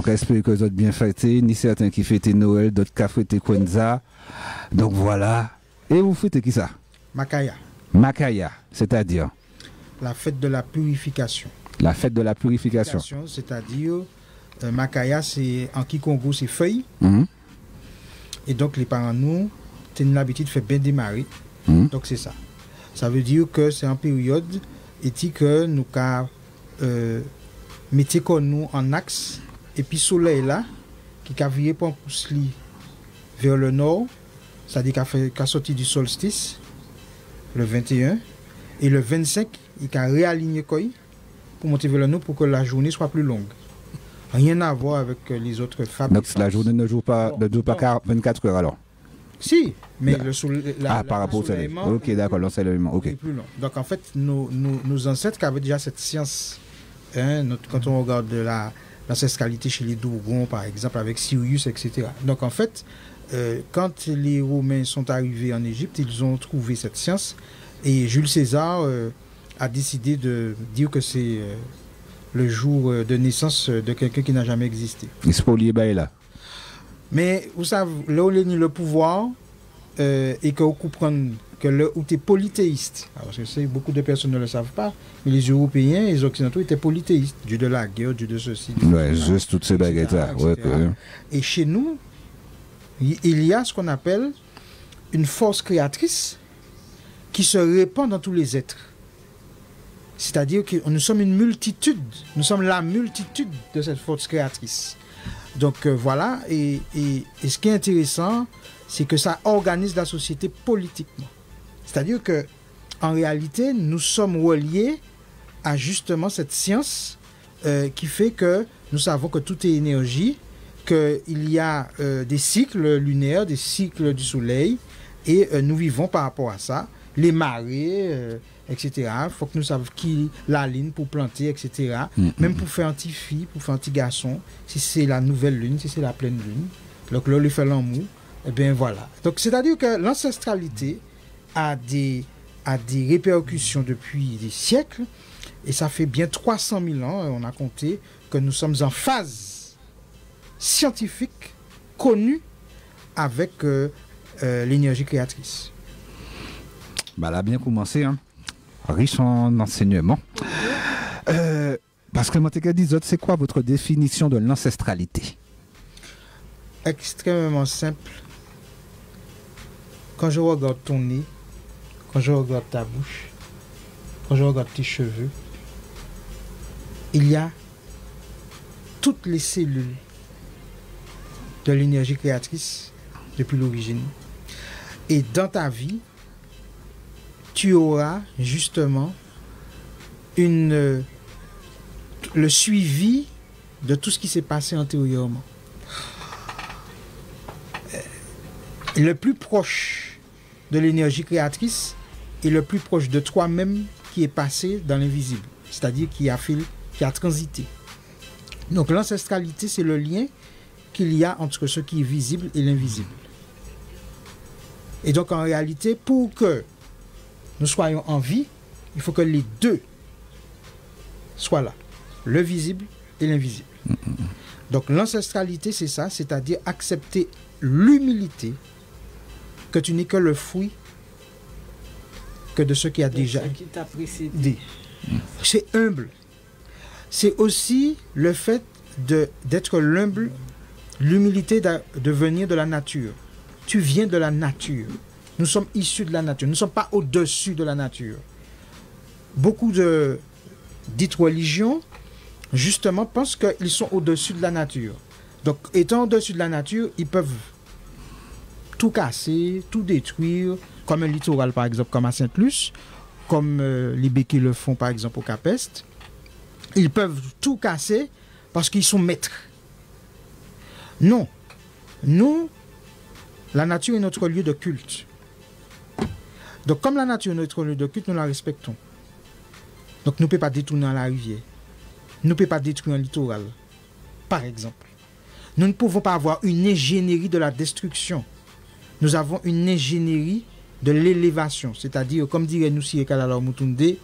On espère que vous êtes bien fêtés, ni certains qui fêtent Noël, d'autres qui fêtent Kwanzaa. Donc voilà. Et vous fêtez qui ça? Makaya. Makaya, c'est-à-dire? La fête de la purification. La fête de la purification. C'est-à-dire, Makaya, c'est en Kikongo, c'est feuille. Et donc, les parents, nous, ont l'habitude de faire bien démarrer. Donc, c'est ça. Ça veut dire que c'est en période et que nous mettons nous en axe. Et puis, soleil là, qui a viré pour pousser vers le nord, c'est-à-dire qu'il a sorti du solstice, le 21, et le 25, il a réaligné pour monter vers le nord pour que la journée soit plus longue. Rien à voir avec les autres fables. Donc la journée ne dure pas 24 heures alors? Si, mais le soleil. Par rapport au soleil. Ok, d'accord, l'ensoleillement. Ok. Plus long. Donc en fait, nos ancêtres qui avaient déjà cette science, quand on regarde l'ancestralité chez les Dougons, par exemple, avec Sirius, etc. Donc en fait, quand les Romains sont arrivés en Égypte, ils ont trouvé cette science et Jules César a décidé de dire que c'est le jour de naissance de quelqu'un qui n'a jamais existé. Il se polie là. Mais vous savez, là où le pouvoir et que vous comprenez que là où tu es polythéiste, parce que beaucoup de personnes ne le savent pas, mais les Européens et les Occidentaux étaient polythéistes, Dieu de la guerre, Dieu de ceci. Ouais, juste toutes ces baguettes-là. Ouais, et chez nous, il y a ce qu'on appelle une force créatrice qui se répand dans tous les êtres. C'est-à-dire que nous sommes une multitude, nous sommes la multitude de cette force créatrice. Donc voilà, et ce qui est intéressant, c'est que ça organise la société politiquement. C'est-à-dire que en réalité, nous sommes reliés à justement cette science qui fait que nous savons que tout est énergie, qu'il y a des cycles lunaires, des cycles du soleil, et nous vivons par rapport à ça. Les marées, etc. Il faut que nous sachions qui la ligne pour planter, etc. Même pour faire un petit fille, pour faire un petit garçon, si c'est la nouvelle lune, si c'est la pleine lune. Donc là, il fait l'amour. Et bien voilà. Donc c'est-à-dire que l'ancestralité a des répercussions depuis des siècles. Et ça fait bien 300 000 ans, on a compté, que nous sommes en phase scientifique connue avec l'énergie créatrice. Bah là, bien commencé, hein. Riche en enseignements. Parce que Montega dit, c'est quoi votre définition de l'ancestralité? Extrêmement simple. Quand je regarde ton nez, quand je regarde ta bouche, quand je regarde tes cheveux, il y a toutes les cellules de l'énergie créatrice depuis l'origine. Et dans ta vie, tu auras justement le suivi de tout ce qui s'est passé antérieurement. Le plus proche de l'énergie créatrice est le plus proche de toi-même qui est passé dans l'invisible, c'est-à-dire qui a transité. Donc l'ancestralité, c'est le lien qu'il y a entre ce qui est visible et l'invisible. Et donc en réalité, pour que nous soyons en vie, il faut que les deux soient là, le visible et l'invisible. Donc l'ancestralité, c'est ça, c'est-à-dire accepter l'humilité, que tu n'es que le fruit que de ce qui a déjà dit. C'est humble. C'est aussi le fait d'être l'humble, l'humilité de venir de la nature. Tu viens de la nature. Nous sommes issus de la nature. Nous ne sommes pas au-dessus de la nature. Beaucoup de dites religions, justement, pensent qu'ils sont au-dessus de la nature. Donc, étant au-dessus de la nature, ils peuvent tout casser, tout détruire, comme un littoral, par exemple, comme à Sainte-Luce, comme les béquets le font, par exemple, au Cap-Est. Ils peuvent tout casser parce qu'ils sont maîtres. Non. Nous, la nature est notre lieu de culte. Donc, comme la nature est notre lieu de culte, nous la respectons. Donc, nous ne pouvons pas détourner la rivière. Nous ne pouvons pas détruire un littoral, par exemple. Nous ne pouvons pas avoir une ingénierie de la destruction. Nous avons une ingénierie de l'élévation. C'est-à-dire, comme dirait nous Siré Kalala Moutoundé,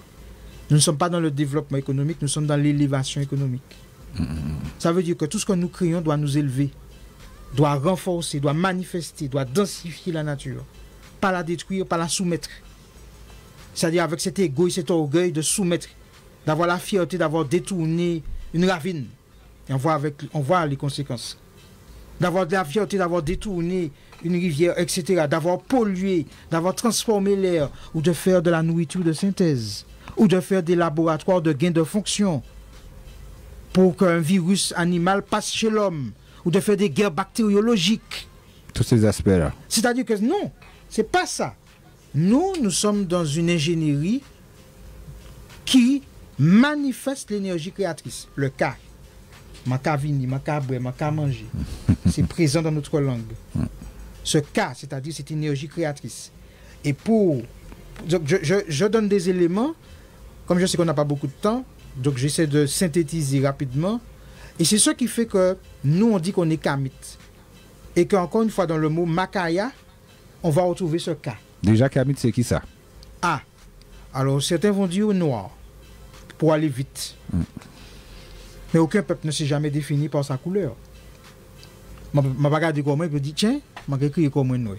nous ne sommes pas dans le développement économique, nous sommes dans l'élévation économique. Ça veut dire que tout ce que nous créons doit nous élever, doit renforcer, doit manifester, doit densifier la nature. Pas la détruire, pas la soumettre. C'est-à-dire avec cet égo et cet orgueil de soumettre, d'avoir la fierté d'avoir détourné une ravine. Et on voit les conséquences. D'avoir de la fierté d'avoir détourné une rivière, etc. D'avoir pollué, d'avoir transformé l'air, ou de faire de la nourriture de synthèse, ou de faire des laboratoires de gain de fonction pour qu'un virus animal passe chez l'homme, ou de faire des guerres bactériologiques. Tous ces aspects-là. C'est-à-dire que non, c'est pas ça. Nous sommes dans une ingénierie qui manifeste l'énergie créatrice. Le cas. Maka vini, maka boire, maka manger. C'est présent dans notre langue. Ce cas, c'est-à-dire cette énergie créatrice. Et pour... Donc je donne des éléments, comme je sais qu'on n'a pas beaucoup de temps, donc j'essaie de synthétiser rapidement. Et c'est ce qui fait que nous, on dit qu'on est kamite. Et qu'encore une fois, dans le mot makaya, on va retrouver ce cas. Déjà, kamite, c'est qui ça? Ah, alors certains vont dire noir, pour aller vite. Mais aucun peuple ne s'est jamais défini par sa couleur. Je ne vais pas regarder comment il peut dire, tiens, je vais écrire comme un noir.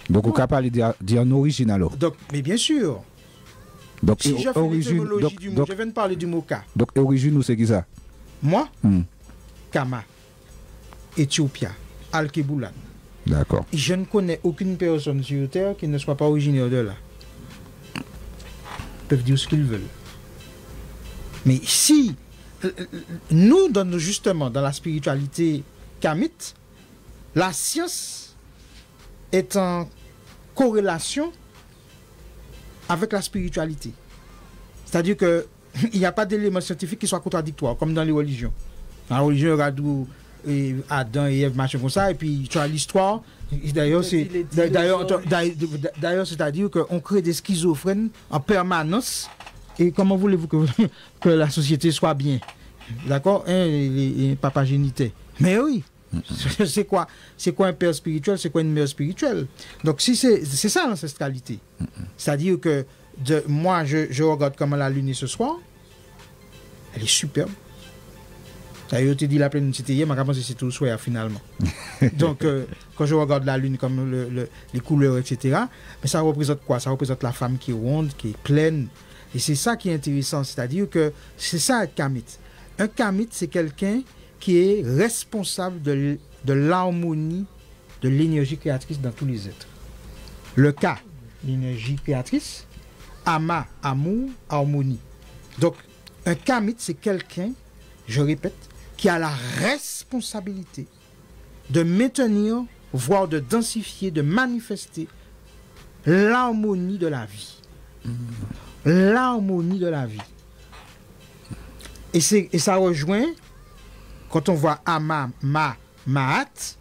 Donc, on peut parler d'en origine alors. Donc, mais bien sûr. Donc, si je fais l'étymologie du mot, je viens de parler du mot ka. Donc, origine, c'est qui ça? Moi, Kama, Éthiopia, Al-Keboulan. D'accord. Je ne connais aucune personne sur Terre qui ne soit pas originaire de là. Ils peuvent dire ce qu'ils veulent. Mais si nous, justement, dans la spiritualité kamite, la science est en corrélation avec la spiritualité. C'est-à-dire qu'il n'y a pas d'éléments scientifiques qui soient contradictoires, comme dans les religions. Dans la religion, Radou, Adam et Ève, machin comme ça, et puis tu as l'histoire. D'ailleurs, c'est-à-dire qu'on crée des schizophrènes en permanence. Et comment voulez-vous que la société soit bien? D'accord, les papas génités. Mais oui, c'est quoi un père spirituel, c'est quoi une mère spirituelle? Donc si c'est ça l'ancestralité. C'est-à-dire que moi, je regarde comment la lune est ce soir. Elle est superbe. D'ailleurs, tu dis la pleine c'était hier, mais c'est tout le soir finalement. Donc, quand je regarde la lune comme les couleurs, etc., mais ça représente quoi? Ça représente la femme qui est ronde, qui est pleine. Et c'est ça qui est intéressant, c'est-à-dire que c'est ça être kamite. Un kamite, c'est quelqu'un qui est responsable de l'harmonie, de l'énergie créatrice dans tous les êtres. Le ka, l'énergie créatrice, ama, amour, harmonie. Donc, un kamite, c'est quelqu'un, je répète, qui a la responsabilité de maintenir, voire de densifier, de manifester l'harmonie de la vie. L'harmonie de la vie. Et ça rejoint, quand on voit ama, maat,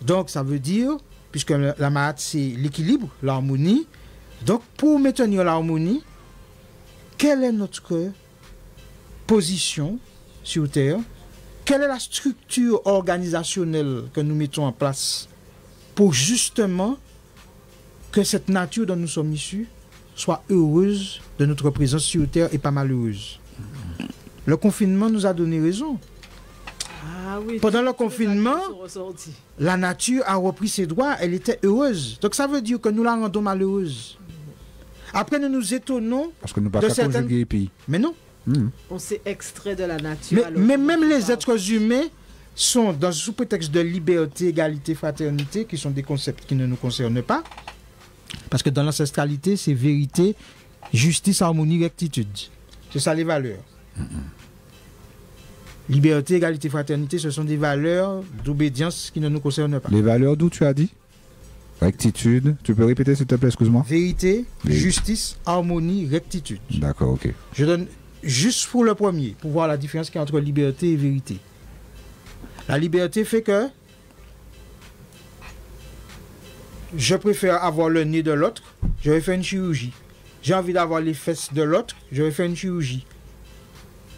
donc ça veut dire, puisque la maat c'est l'équilibre, l'harmonie, donc pour maintenir l'harmonie, quelle est notre position sur Terre? Quelle est la structure organisationnelle que nous mettons en place pour justement que cette nature dont nous sommes issus soit heureuse de notre présence sur Terre et pas malheureuse? Le confinement nous a donné raison. Ah oui, pendant le confinement, la nature a repris ses droits, elle était heureuse. Donc ça veut dire que nous la rendons malheureuse. Après, nous nous étonnons. Parce que nous ne pouvons pas conjuguer pays. Mais non. On s'est extrait de la nature. Mais même les êtres humains sont dans sous prétexte de liberté, égalité, fraternité, qui sont des concepts qui ne nous concernent pas. Parce que dans l'ancestralité, c'est vérité, justice, harmonie, rectitude. C'est ça les valeurs. Liberté, égalité, fraternité, ce sont des valeurs d'obédience qui ne nous concernent pas. Les valeurs d'où tu as dit? Rectitude. Tu peux répéter s'il te plaît, excuse-moi? Vérité, justice, harmonie, rectitude. D'accord, ok. Je donne juste pour le premier, pour voir la différence qu'il y a entre liberté et vérité. La liberté fait que je préfère avoir le nez de l'autre, je vais faire une chirurgie. J'ai envie d'avoir les fesses de l'autre, je vais faire une chirurgie.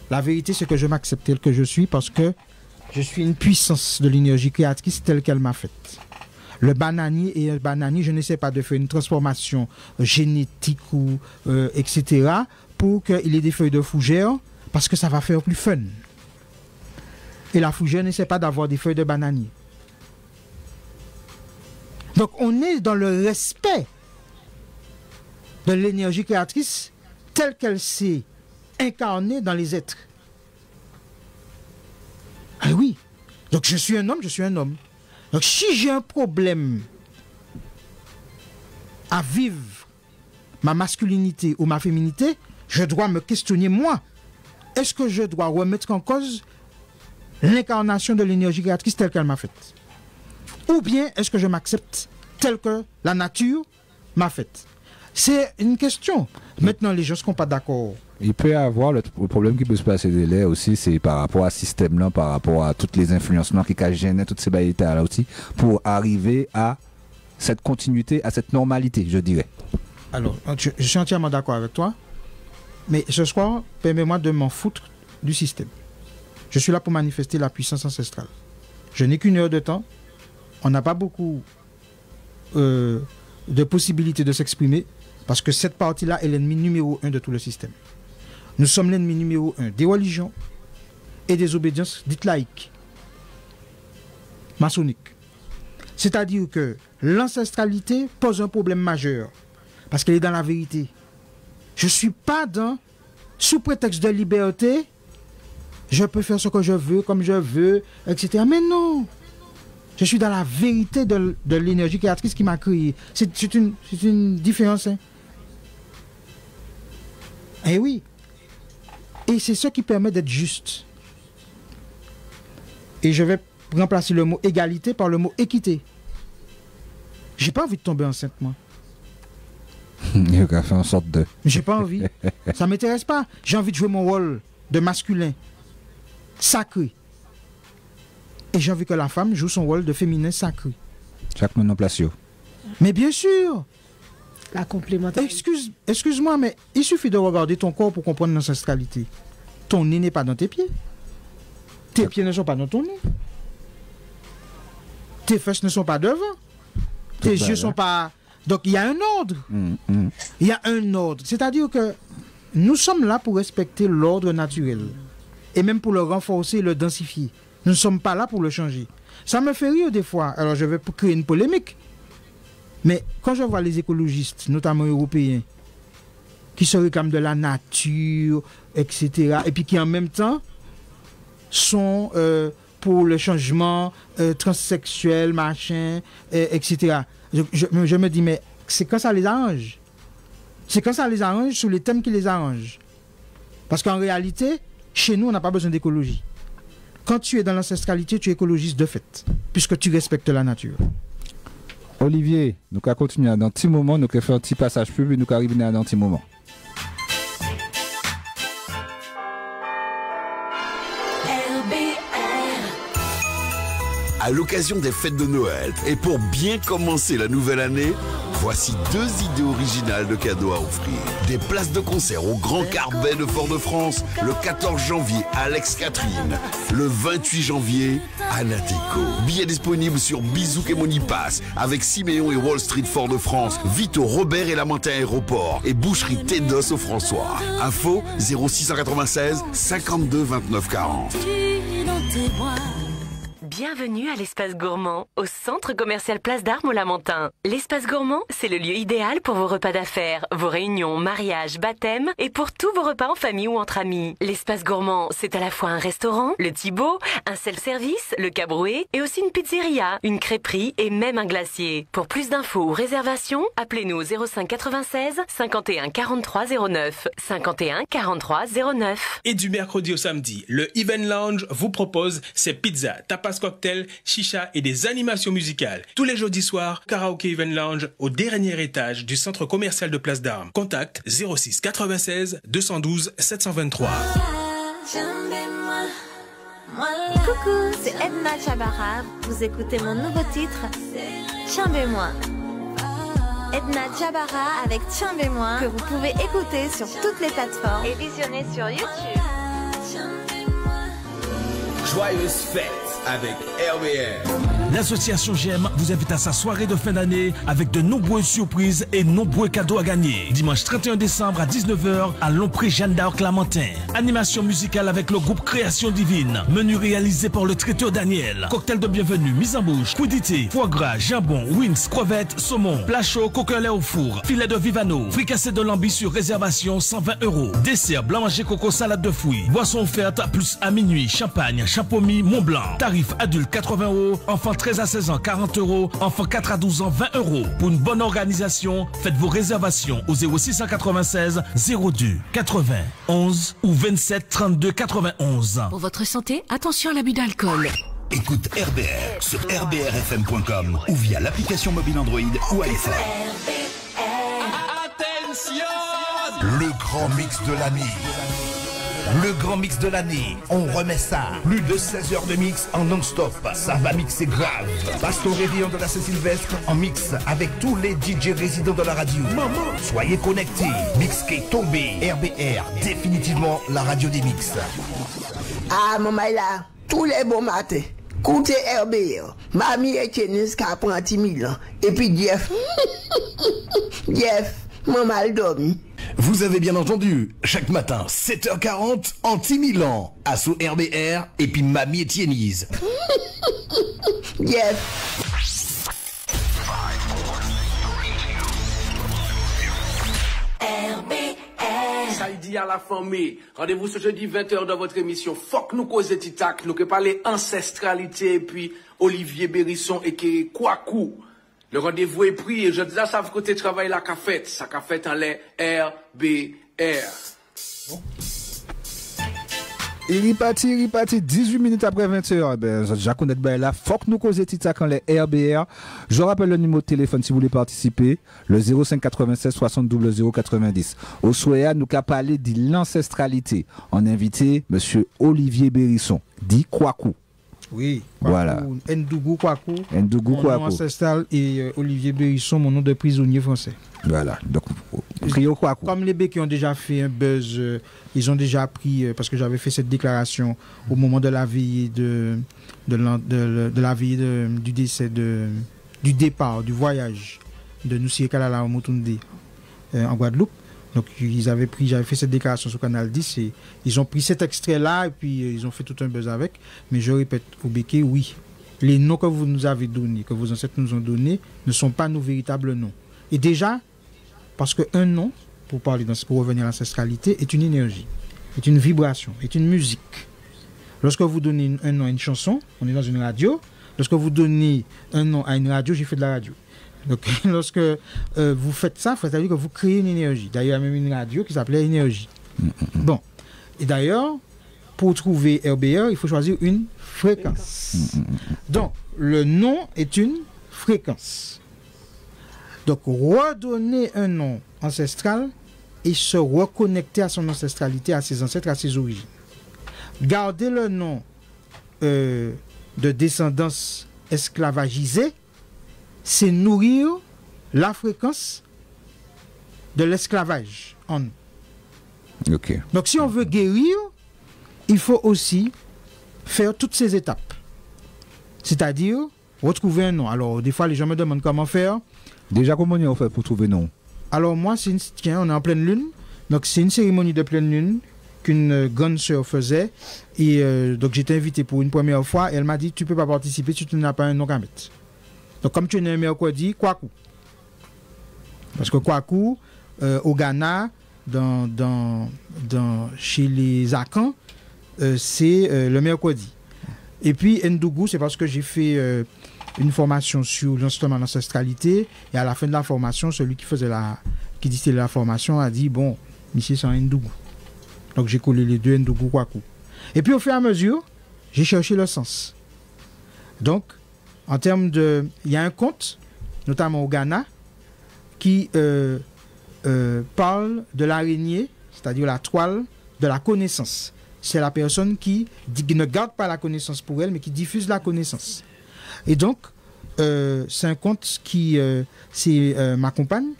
La vérité, c'est que je m'accepte tel que je suis parce que je suis une puissance de l'énergie créatrice telle qu'elle m'a faite. Le bananier et un bananier, je n'essaie pas de faire une transformation génétique ou etc. pour qu'il ait des feuilles de fougère parce que ça va faire plus fun. Et la fougère n'essaie pas d'avoir des feuilles de bananier. Donc on est dans le respect de l'énergie créatrice telle qu'elle s'est incarnée dans les êtres. Ah oui. Donc je suis un homme, je suis un homme. Donc si j'ai un problème à vivre ma masculinité ou ma féminité, je dois me questionner moi. Est-ce que je dois remettre en cause l'incarnation de l'énergie créatrice telle qu'elle m'a faite? Ou bien est-ce que je m'accepte tel que la nature m'a faite? C'est une question. Maintenant, les gens ne seront pas d'accord. Il peut y avoir le problème qui peut se passer de l'air aussi, c'est par rapport à ce système-là, par rapport à toutes les influences qui gênent toutes ces baïtas-là aussi, pour arriver à cette continuité, à cette normalité, je dirais. Alors, je suis entièrement d'accord avec toi, mais ce soir, permets-moi de m'en foutre du système. Je suis là pour manifester la puissance ancestrale. Je n'ai qu'une heure de temps, on n'a pas beaucoup de possibilités de s'exprimer, parce que cette partie-là est l'ennemi numéro 1 de tout le système. Nous sommes l'ennemi numéro 1 des religions et des obédiences dites laïques, maçonniques. C'est-à-dire que l'ancestralité pose un problème majeur, parce qu'elle est dans la vérité. Je ne suis pas dans, sous prétexte de liberté, je peux faire ce que je veux, comme je veux, etc. Mais non, je suis dans la vérité de l'énergie créatrice qui m'a créé. C'est une différence. Hein? Eh oui. Et c'est ce qui permet d'être juste. Et je vais remplacer le mot égalité par le mot équité. J'ai pas envie de tomber enceinte, moi. Il a fait en sorte de... J'ai pas envie. Ça m'intéresse pas. J'ai envie de jouer mon rôle de masculin, sacré. Et j'ai envie que la femme joue son rôle de féminin sacré. Chaque monde en place. Mais bien sûr. La complémentarité. Excuse-moi, mais il suffit de regarder ton corps pour comprendre l'ancestralité. Ton nez n'est pas dans tes pieds. Tes pieds ne sont pas dans ton nez. Tes fesses ne sont pas devant. Tes yeux ne sont pas... Donc il y a un ordre. Il y a un ordre. C'est-à-dire que nous sommes là pour respecter l'ordre naturel. Et même pour le renforcer et le densifier. Nous ne sommes pas là pour le changer. Ça me fait rire des fois. Alors je vais créer une polémique. Mais quand je vois les écologistes, notamment européens, qui se réclament de la nature, etc., et puis qui en même temps sont pour le changement transsexuel, machin, etc., je me dis, mais c'est quand ça les arrange. C'est quand ça les arrange sur les thèmes qui les arrangent. Parce qu'en réalité, chez nous, on n'a pas besoin d'écologie. Quand tu es dans l'ancestralité, tu es écologiste de fait, puisque tu respectes la nature. Olivier, nous allons continuer dans un petit moment, nous allons faire un petit passage public, nous allons arriver dans un petit moment. À l'occasion des fêtes de Noël et pour bien commencer la nouvelle année, voici 2 idées originales de cadeaux à offrir. Des places de concert au Grand Carbet de Fort-de-France le 14 janvier à Alex Catherine, le 28 janvier à Nateco. Billets disponibles sur Bizouk et Monipass avec Siméon et Wall Street Fort-de-France, Vito, Robert et Lamentin Aéroport et Boucherie Tédos au François. Info 0696 52 29 40. Bienvenue à l'Espace Gourmand, au centre commercial Place d'Armes au Lamentin. L'Espace Gourmand, c'est le lieu idéal pour vos repas d'affaires, vos réunions, mariages, baptêmes et pour tous vos repas en famille ou entre amis. L'Espace Gourmand, c'est à la fois un restaurant, le Thibaut, un self-service, le Cabrouet et aussi une pizzeria, une crêperie et même un glacier. Pour plus d'infos ou réservations, appelez-nous au 05 96 51 43 09. 51 43 09. Et du mercredi au samedi, le Even Lounge vous propose ses pizzas, tapas cocktails, chicha et des animations musicales. Tous les jeudis soirs, Karaoke Even Lounge au dernier étage du centre commercial de Place d'Armes. Contact 06 96 212 723. Coucou, c'est Edna Jabara. Vous écoutez mon nouveau titre, Tiens-moi. Edna Jabara avec Tiens-moi, que vous pouvez écouter sur toutes les plateformes et visionner sur YouTube. Joyeuse fête. avec RBR. L'association GEM vous invite à sa soirée de fin d'année avec de nombreuses surprises et nombreux cadeaux à gagner. Dimanche 31 décembre à 19h à Lompré Jeanne d'Arc Lamentin. Animation musicale avec le groupe Création Divine. Menu réalisé par le traiteur Daniel. Cocktail de bienvenue, mise en bouche, crudité, foie gras, jambon, wings, crevettes, saumon, plat chaud, coquin lait au four, filet de vivano, fricassé de lambi sur réservation 120 €. Dessert, blanc manger coco, salade de fruits. Boisson offerte plus à minuit, champagne, champomis, Mont Blanc. Tarif adulte 80 €, enfant 13 à 16 ans 40 €, enfant 4 à 12 ans 20 €. Pour une bonne organisation, faites vos réservations au 0696 02 80 11 ou 27 32 91. Pour votre santé, attention à l'abus d'alcool. Écoute RBR sur rbrfm.com ou via l'application mobile Android ou iPhone. Le grand mix de l'année. Le grand mix de l'année, on remet ça. Plus de 16 heures de mix en non-stop. Ça va mixer grave. Passe ton réveillon de la Saint-Sylvestre en mix avec tous les DJ résidents de la radio. Maman, soyez connectés. Mix qui est tombé. RBR, définitivement la radio des mix. Ah, maman là, tous les bons matins. Écoutez RBR. Mamie et Tennis qui apprend 10 000 ans. Et puis Jeff. Jeff, maman elle dormi. Vous avez bien entendu, chaque matin, 7h40, Anti-Milan, Asso RBR, et puis Mamie Etiennise. Yes. RBR. Ça y dit à la famille, rendez-vous ce jeudi 20h dans votre émission Fuck nous cause titac, nous que parler ancestralité, et puis Olivier Bérisson et qui Kwaku. Le rendez-vous est pris et je dis à ça, vous côté travail la cafette. Ça cafette en l'air RBR. Il reparti 18 minutes après 20h. Ben, j'ai connais là. Faut que nous causer Titac en les RBR. Je rappelle le numéro de téléphone si vous voulez participer. Le 05 96 60 00 90. Au Soya, nous avons parlé de l'ancestralité. On a invité monsieur Olivier Bérisson, dit Kwaku. Oui, Kwaku, voilà. Ndougou Kwaku. Ndougou mon Kwaku. nom ancestral et Olivier Bérisson, mon nom de prisonnier français. Voilà. Donc, Trio Kwaku. Comme les Bécs qui ont déjà fait un buzz, ils ont déjà pris, parce que j'avais fait cette déclaration au moment de la veillée du décès du départ, du voyage de Noussi Kalala au Motoundé en Guadeloupe. Donc j'avais fait cette déclaration sur Canal 10 et ils ont pris cet extrait-là et puis ils ont fait tout un buzz avec. Mais je répète au Béquet, oui, les noms que vous nous avez donnés, que vos ancêtres nous ont donnés, ne sont pas nos véritables noms. Et déjà, parce qu'un nom, pour revenir à l'ancestralité, est une énergie, est une vibration, est une musique. Lorsque vous donnez un nom à une chanson, on est dans une radio. Lorsque vous donnez un nom à une radio, j'ai fait de la radio. Donc, lorsque vous faites ça, il faut dire que vous créez une énergie. D'ailleurs, il y a même une radio qui s'appelait Énergie. Bon. Et d'ailleurs, pour trouver RBR, il faut choisir une fréquence. Donc, le nom est une fréquence. Donc, redonner un nom ancestral et se reconnecter à son ancestralité, à ses ancêtres, à ses origines. Garder le nom de descendance esclavagisée, c'est nourrir la fréquence de l'esclavage en nous. Okay. Donc si on veut guérir, il faut aussi faire toutes ces étapes. C'est-à-dire retrouver un nom. Alors des fois les gens me demandent comment faire. Déjà comment on fait pour trouver un nom? Alors moi, on est en pleine lune. Donc c'est une cérémonie de pleine lune qu'une grande sœur faisait. Et donc j'étais invité pour une première fois. Et elle m'a dit, tu ne peux pas participer si tu n'as pas un nom à mettre. Donc, comme tu es né un mercredi, Kwaku. Parce que Kwaku, au Ghana, chez les Akans, c'est le mercredi. Et puis, Ndougou, c'est parce que j'ai fait une formation sur justement l'ancestralité. Et à la fin de la formation, celui qui distillait la formation a dit, bon, ici, c'est un Ndougou. Donc, j'ai collé les deux, Ndougou, Kwaku. Et puis, au fur et à mesure, j'ai cherché le sens. Donc, en termes de... Il y a un conte, notamment au Ghana, qui parle de l'araignée, c'est-à-dire la toile de la connaissance. C'est la personne qui ne garde pas la connaissance pour elle, mais qui diffuse la connaissance. Et donc, c'est un conte qui... c'est ma compagne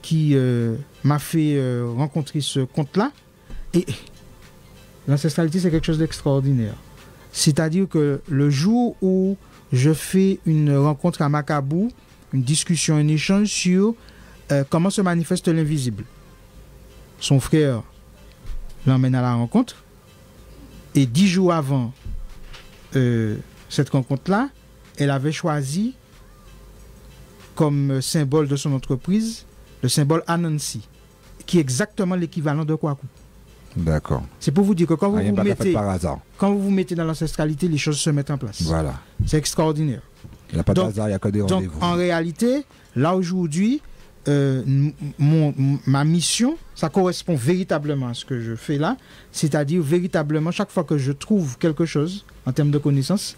qui m'a fait rencontrer ce conte-là. Et l'ancestralité, c'est quelque chose d'extraordinaire. C'est-à-dire que le jour où je fais une rencontre à Macabou, une discussion, un échange sur comment se manifeste l'invisible. Son frère l'emmène à la rencontre et 10 jours avant cette rencontre-là, elle avait choisi comme symbole de son entreprise le symbole Anansi, qui est exactement l'équivalent de Kwaku. D'accord. C'est pour vous dire que quand vous vous mettez dans l'ancestralité, les choses se mettent en place. Voilà. C'est extraordinaire. Il n'y a pas de hasard, il n'y a que des rendez-vous. Donc, en réalité, là aujourd'hui, ma mission, ça correspond véritablement à ce que je fais là, c'est-à-dire véritablement, chaque fois que je trouve quelque chose en termes de connaissances,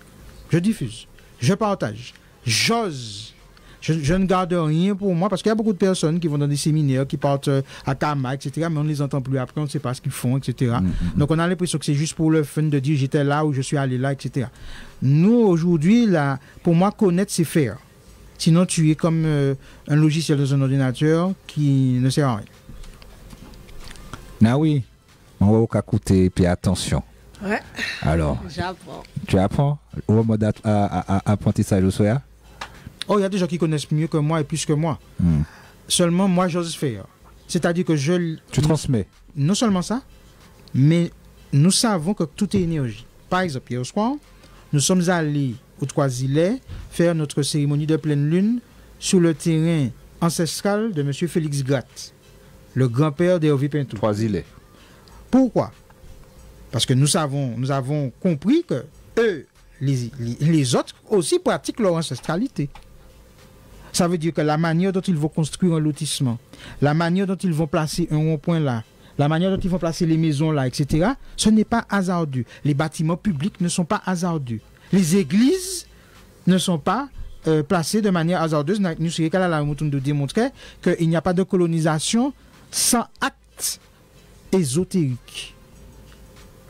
je diffuse, je partage, j'ose. Je ne garde rien pour moi parce qu'il y a beaucoup de personnes qui vont dans des séminaires, qui partent à Kama, etc. Mais on ne les entend plus après, on ne sait pas ce qu'ils font, etc. Donc on a l'impression que c'est juste pour le fun de dire j'étais là ou je suis allé là, etc. Nous, aujourd'hui, là, pour moi, connaître, c'est faire. Sinon, tu es comme un logiciel dans un ordinateur qui ne sert à rien. Ah oui, on va écouter, puis attention. Ouais. Alors, j'apprends. Tu apprends au mode apprentissage au soir? Oh, il y a des gens qui connaissent mieux que moi et plus que moi. Seulement, moi, j'ose faire. C'est-à-dire que tu transmets. Non seulement ça, mais nous savons que tout est énergie. Par exemple, hier soir, nous sommes allés au Trois-Îlets faire notre cérémonie de pleine lune sur le terrain ancestral de M. Félix Gratte, le grand-père d'Hervé Pinto. Trois-Îlets. Pourquoi? Parce que nous avons compris que eux, les autres aussi pratiquent leur ancestralité. Ça veut dire que la manière dont ils vont construire un lotissement, la manière dont ils vont placer un rond-point là, la manière dont ils vont placer les maisons là, etc., ce n'est pas hasardeux. Les bâtiments publics ne sont pas hasardeux. Les églises ne sont pas placées de manière hasardeuse. Nous sommes là de démontrer qu'il n'y a pas de colonisation sans acte ésotérique.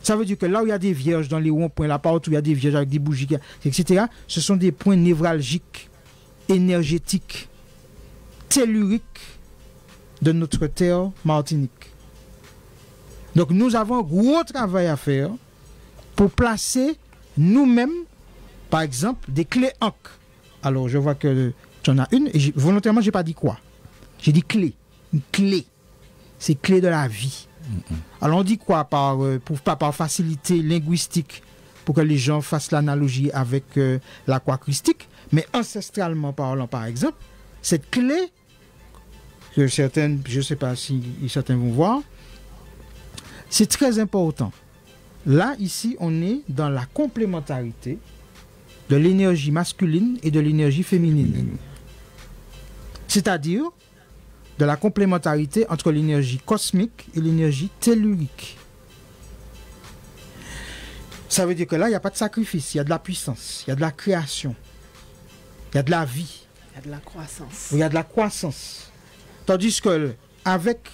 Ça veut dire que là où il y a des vierges dans les ronds-points, là partout où il y a des vierges avec des bougies, etc., ce sont des points névralgiques, énergétiques, telluriques de notre terre Martinique. Donc nous avons un gros travail à faire pour placer nous-mêmes, par exemple, des clés ancres. Alors je vois que tu en as une, et volontairement je n'ai pas dit quoi. J'ai dit clé. Une clé. C'est clé de la vie. Alors on dit quoi par facilité linguistique, pour que les gens fassent l'analogie avec l'aquacristique, mais ancestralement parlant, par exemple, cette clé, que certaines, je ne sais pas si certains vont voir, c'est très important. Là, ici, on est dans la complémentarité de l'énergie masculine et de l'énergie féminine. C'est-à-dire de la complémentarité entre l'énergie cosmique et l'énergie tellurique. Ça veut dire que là, il n'y a pas de sacrifice, il y a de la puissance, il y a de la création, il y a de la vie. Il y a de la croissance. Il y a de la croissance. Tandis que avec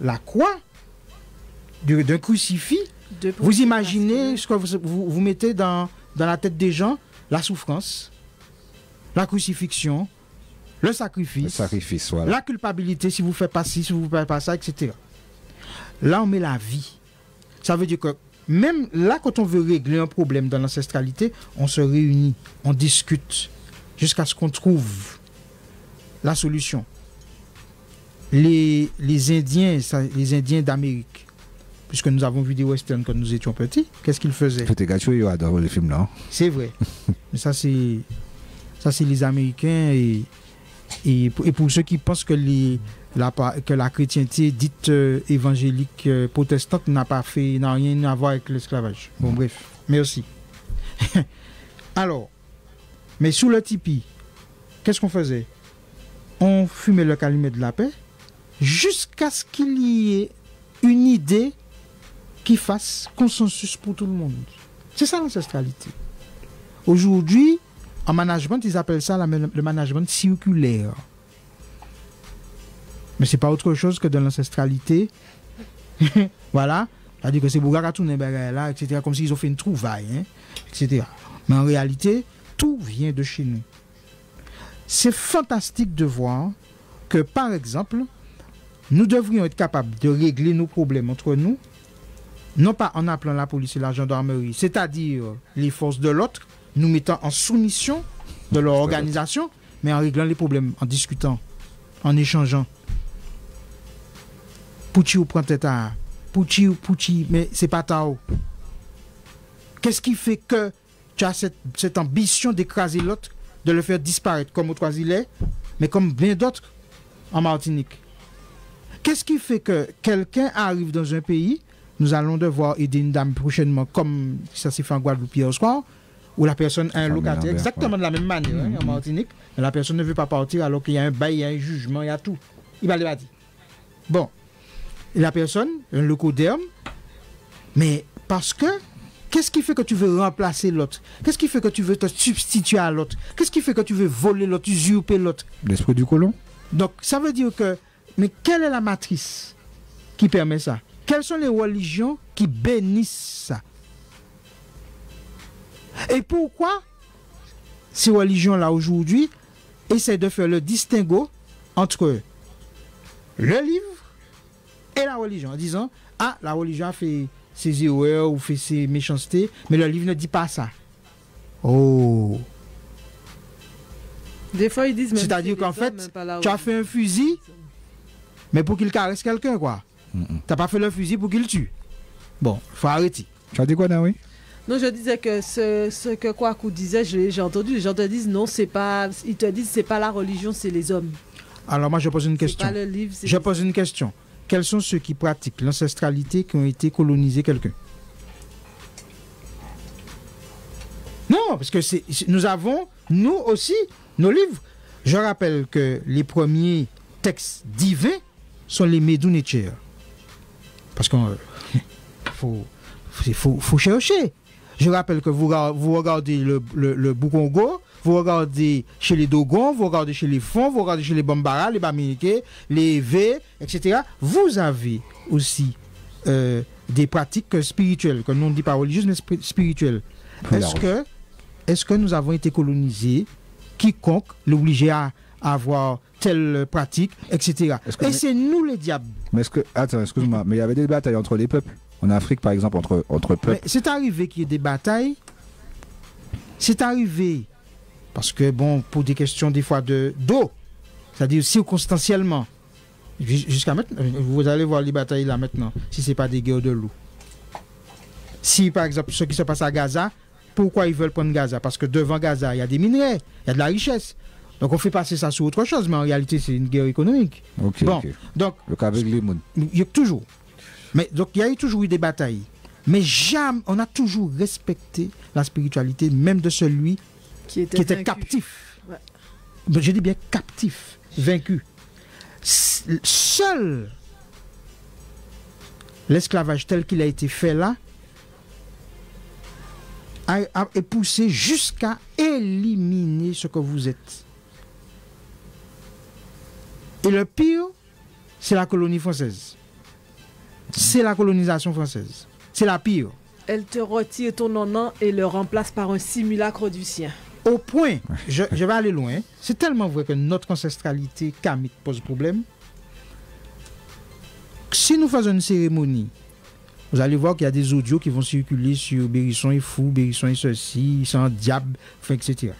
la croix d'un crucifix, vous imaginez ce que vous mettez dans la tête des gens, la souffrance, la crucifixion, le sacrifice, voilà. La culpabilité si vous ne faites pas ci, si vous ne faites pas ça, etc. Là, on met la vie. Ça veut dire que même là, quand on veut régler un problème dans l'ancestralité, on se réunit, on discute, jusqu'à ce qu'on trouve la solution. Les Indiens d'Amérique, puisque nous avons vu des westerns quand nous étions petits, qu'est-ce qu'ils faisaient? Peut-être que tu adores les films là. C'est vrai. Mais ça, c'est les Américains et pour ceux qui pensent que la chrétienté dite évangélique protestante n'a rien à voir avec l'esclavage. Bon, bref, merci. Alors, mais sous le tipi, qu'est-ce qu'on faisait? On fumait le calumet de la paix jusqu'à ce qu'il y ait une idée qui fasse consensus pour tout le monde. C'est ça l'ancestralité. Aujourd'hui, en management, ils appellent ça le management circulaire. Mais c'est pas autre chose que de l'ancestralité. Voilà. C'est-à-dire que c'est Bougaratou là, etc. Comme s'ils ont fait une trouvaille, hein, etc. Mais en réalité, tout vient de chez nous. C'est fantastique de voir que, par exemple, nous devrions être capables de régler nos problèmes entre nous non pas en appelant la police et la gendarmerie, c'est-à-dire les forces de l'autre, nous mettant en soumission de leur organisation, mais en réglant les problèmes, en discutant, en échangeant. Pouchi ou prend tête à Pouchi, mais c'est pas Tao. Qu'est-ce qui fait que tu as cette ambition d'écraser l'autre, de le faire disparaître comme au Trois-Îlets, mais comme bien d'autres en Martinique? Qu'est-ce qui fait que quelqu'un arrive dans un pays, nous allons devoir aider une dame prochainement, comme ça s'est fait en Guadeloupe hier soir, où la personne a un locataire, exactement de la même manière en Martinique, mais la personne ne veut pas partir alors qu'il y a un bail, il y a un jugement, il y a tout. Il va le dire. Bon. Et la personne, un locoderme, mais parce que, qu'est-ce qui fait que tu veux remplacer l'autre? Qu'est-ce qui fait que tu veux te substituer à l'autre? Qu'est-ce qui fait que tu veux voler l'autre, usurper l'autre? L'esprit du colon. Donc, ça veut dire que, mais quelle est la matrice qui permet ça? Quelles sont les religions qui bénissent ça? Et pourquoi ces religions-là aujourd'hui essaient de faire le distinguo entre le livre et la religion, en disant, ah, la religion a fait ses erreurs ou fait ses méchancetés, mais le livre ne dit pas ça. Oh. Des fois, ils disent... C'est-à-dire qu'en fait, tu as fait un fusil, mais pour qu'il caresse quelqu'un, quoi. T'as pas fait le fusil pour qu'il tue. Bon, il faut arrêter. Tu as dit quoi, Naoui? Non, je disais que ce que Kwaku disait, j'ai entendu, les gens te disent non, c'est pas... Ils te disent c'est pas la religion, c'est les hommes. Alors moi, je pose une question. Pas le livre, je pose une question. Quels sont ceux qui pratiquent l'ancestralité qui ont été colonisés quelqu'un? Non, parce que nous avons, nous aussi, nos livres. Je rappelle que les premiers textes divins sont les Médounétières. Parce qu'il faut chercher. Je rappelle que vous regardez le Boukongo, vous regardez chez les Dogons, vous regardez chez les Fonds, vous regardez chez les Bambara, les Baminiqués, les V, etc. Vous avez aussi des pratiques spirituelles, que nous on ne dit pas religieuses, mais spirituelles. Est-ce que nous avons été colonisés, quiconque l'obligeait à avoir telle pratique, etc. Et c'est nous les diables. Mais attends, excuse-moi, mais il y avait des batailles entre les peuples. En Afrique, par exemple, entre peuples. Mais c'est arrivé qu'il y ait des batailles. C'est arrivé. Parce que, bon, pour des questions des fois d'eau, c'est-à-dire circonstanciellement, jusqu'à maintenant, vous allez voir les batailles là maintenant, si ce n'est pas des guerres de loups. Si, par exemple, ce qui se passe à Gaza, pourquoi ils veulent prendre Gaza? Parce que devant Gaza, il y a des minerais, il y a de la richesse. Donc on fait passer ça sur autre chose, mais en réalité, c'est une guerre économique. Donc, le cas avec les mondes. Il y a toujours. Mais donc il y a eu toujours eu des batailles. Mais jamais, on a toujours respecté la spiritualité, même de celui qui était captif. Ouais. Je dis bien captif, vaincu. Seul l'esclavage tel qu'il a été fait là est poussé jusqu'à éliminer ce que vous êtes. Et le pire, c'est la colonie française. C'est la colonisation française. C'est la pire. Elle te retire ton nom et le remplace par un simulacre du sien. Au point, je vais aller loin, c'est tellement vrai que notre ancestralité kamique pose problème. Si nous faisons une cérémonie, vous allez voir qu'il y a des audios qui vont circuler sur Bérisson est fou, Bérisson est ceci, c'est un diable, etc.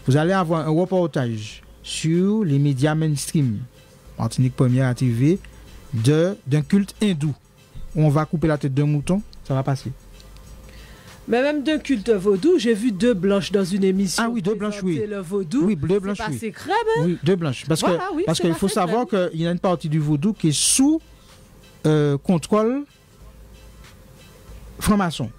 Vous allez avoir un reportage sur les médias mainstream, Martinique Première, ATV, d'un culte hindou. On va couper la tête d'un mouton, ça va passer. Mais même d'un culte vaudou, j'ai vu 2 blanches dans une émission. Ah oui, 2 blanches, oui. Le vaudou. Oui, 2 blanches, oui. C'est crème, hein? Oui, 2 blanches. Parce qu'il faut savoir qu'il y a une partie du vaudou qui est sous contrôle franc-maçon.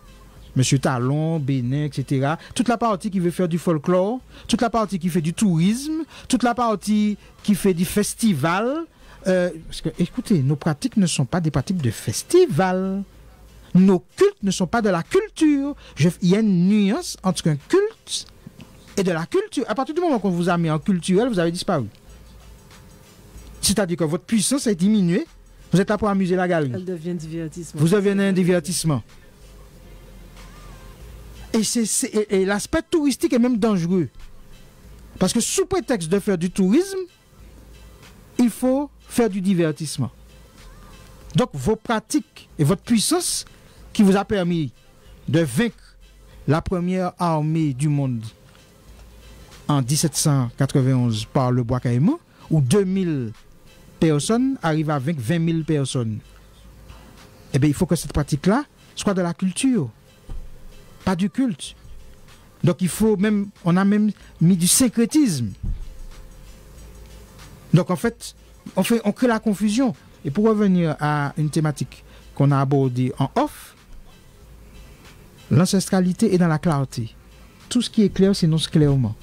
Monsieur Talon, Bénin, etc. Toute la partie qui veut faire du folklore, toute la partie qui fait du tourisme, toute la partie qui fait du festival. Parce que, écoutez, nos pratiques ne sont pas des pratiques de festival. Nos cultes ne sont pas de la culture. Il y a une nuance entre un culte et de la culture. À partir du moment qu'on vous a mis en culturel, vous avez disparu. C'est-à-dire que votre puissance est diminuée. Vous êtes là pour amuser la galerie. Elle devient divertissement. Vous devenez un divertissement. Et l'aspect touristique est même dangereux. Parce que sous prétexte de faire du tourisme, il faut faire du divertissement. Donc vos pratiques et votre puissance qui vous a permis de vaincre la première armée du monde en 1791 par le bois Caïman, où 2000 personnes arrivent à vaincre 20 000 personnes. Eh bien, il faut que cette pratique-là soit de la culture, pas du culte. Donc, on a même mis du syncrétisme. Donc, en fait, on crée la confusion. Et pour revenir à une thématique qu'on a abordée en off, l'ancestralité est dans la clarté. Tout ce qui est clair s'énonce clairement.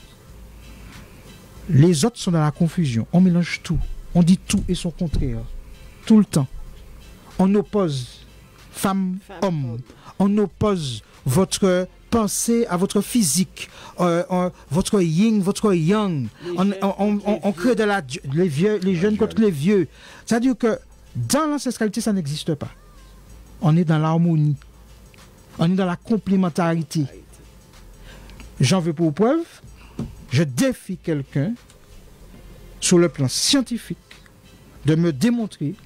Les autres sont dans la confusion. On mélange tout. On dit tout et son contraire. Tout le temps. On oppose femme, homme. On oppose votre pensée à votre physique, votre yin, votre yang. On crée les jeunes contre les vieux. C'est-à-dire que dans l'ancestralité, ça n'existe pas. On est dans l'harmonie. On est dans la complémentarité. J'en veux pour preuve. Je défie quelqu'un, sur le plan scientifique, de me démontrer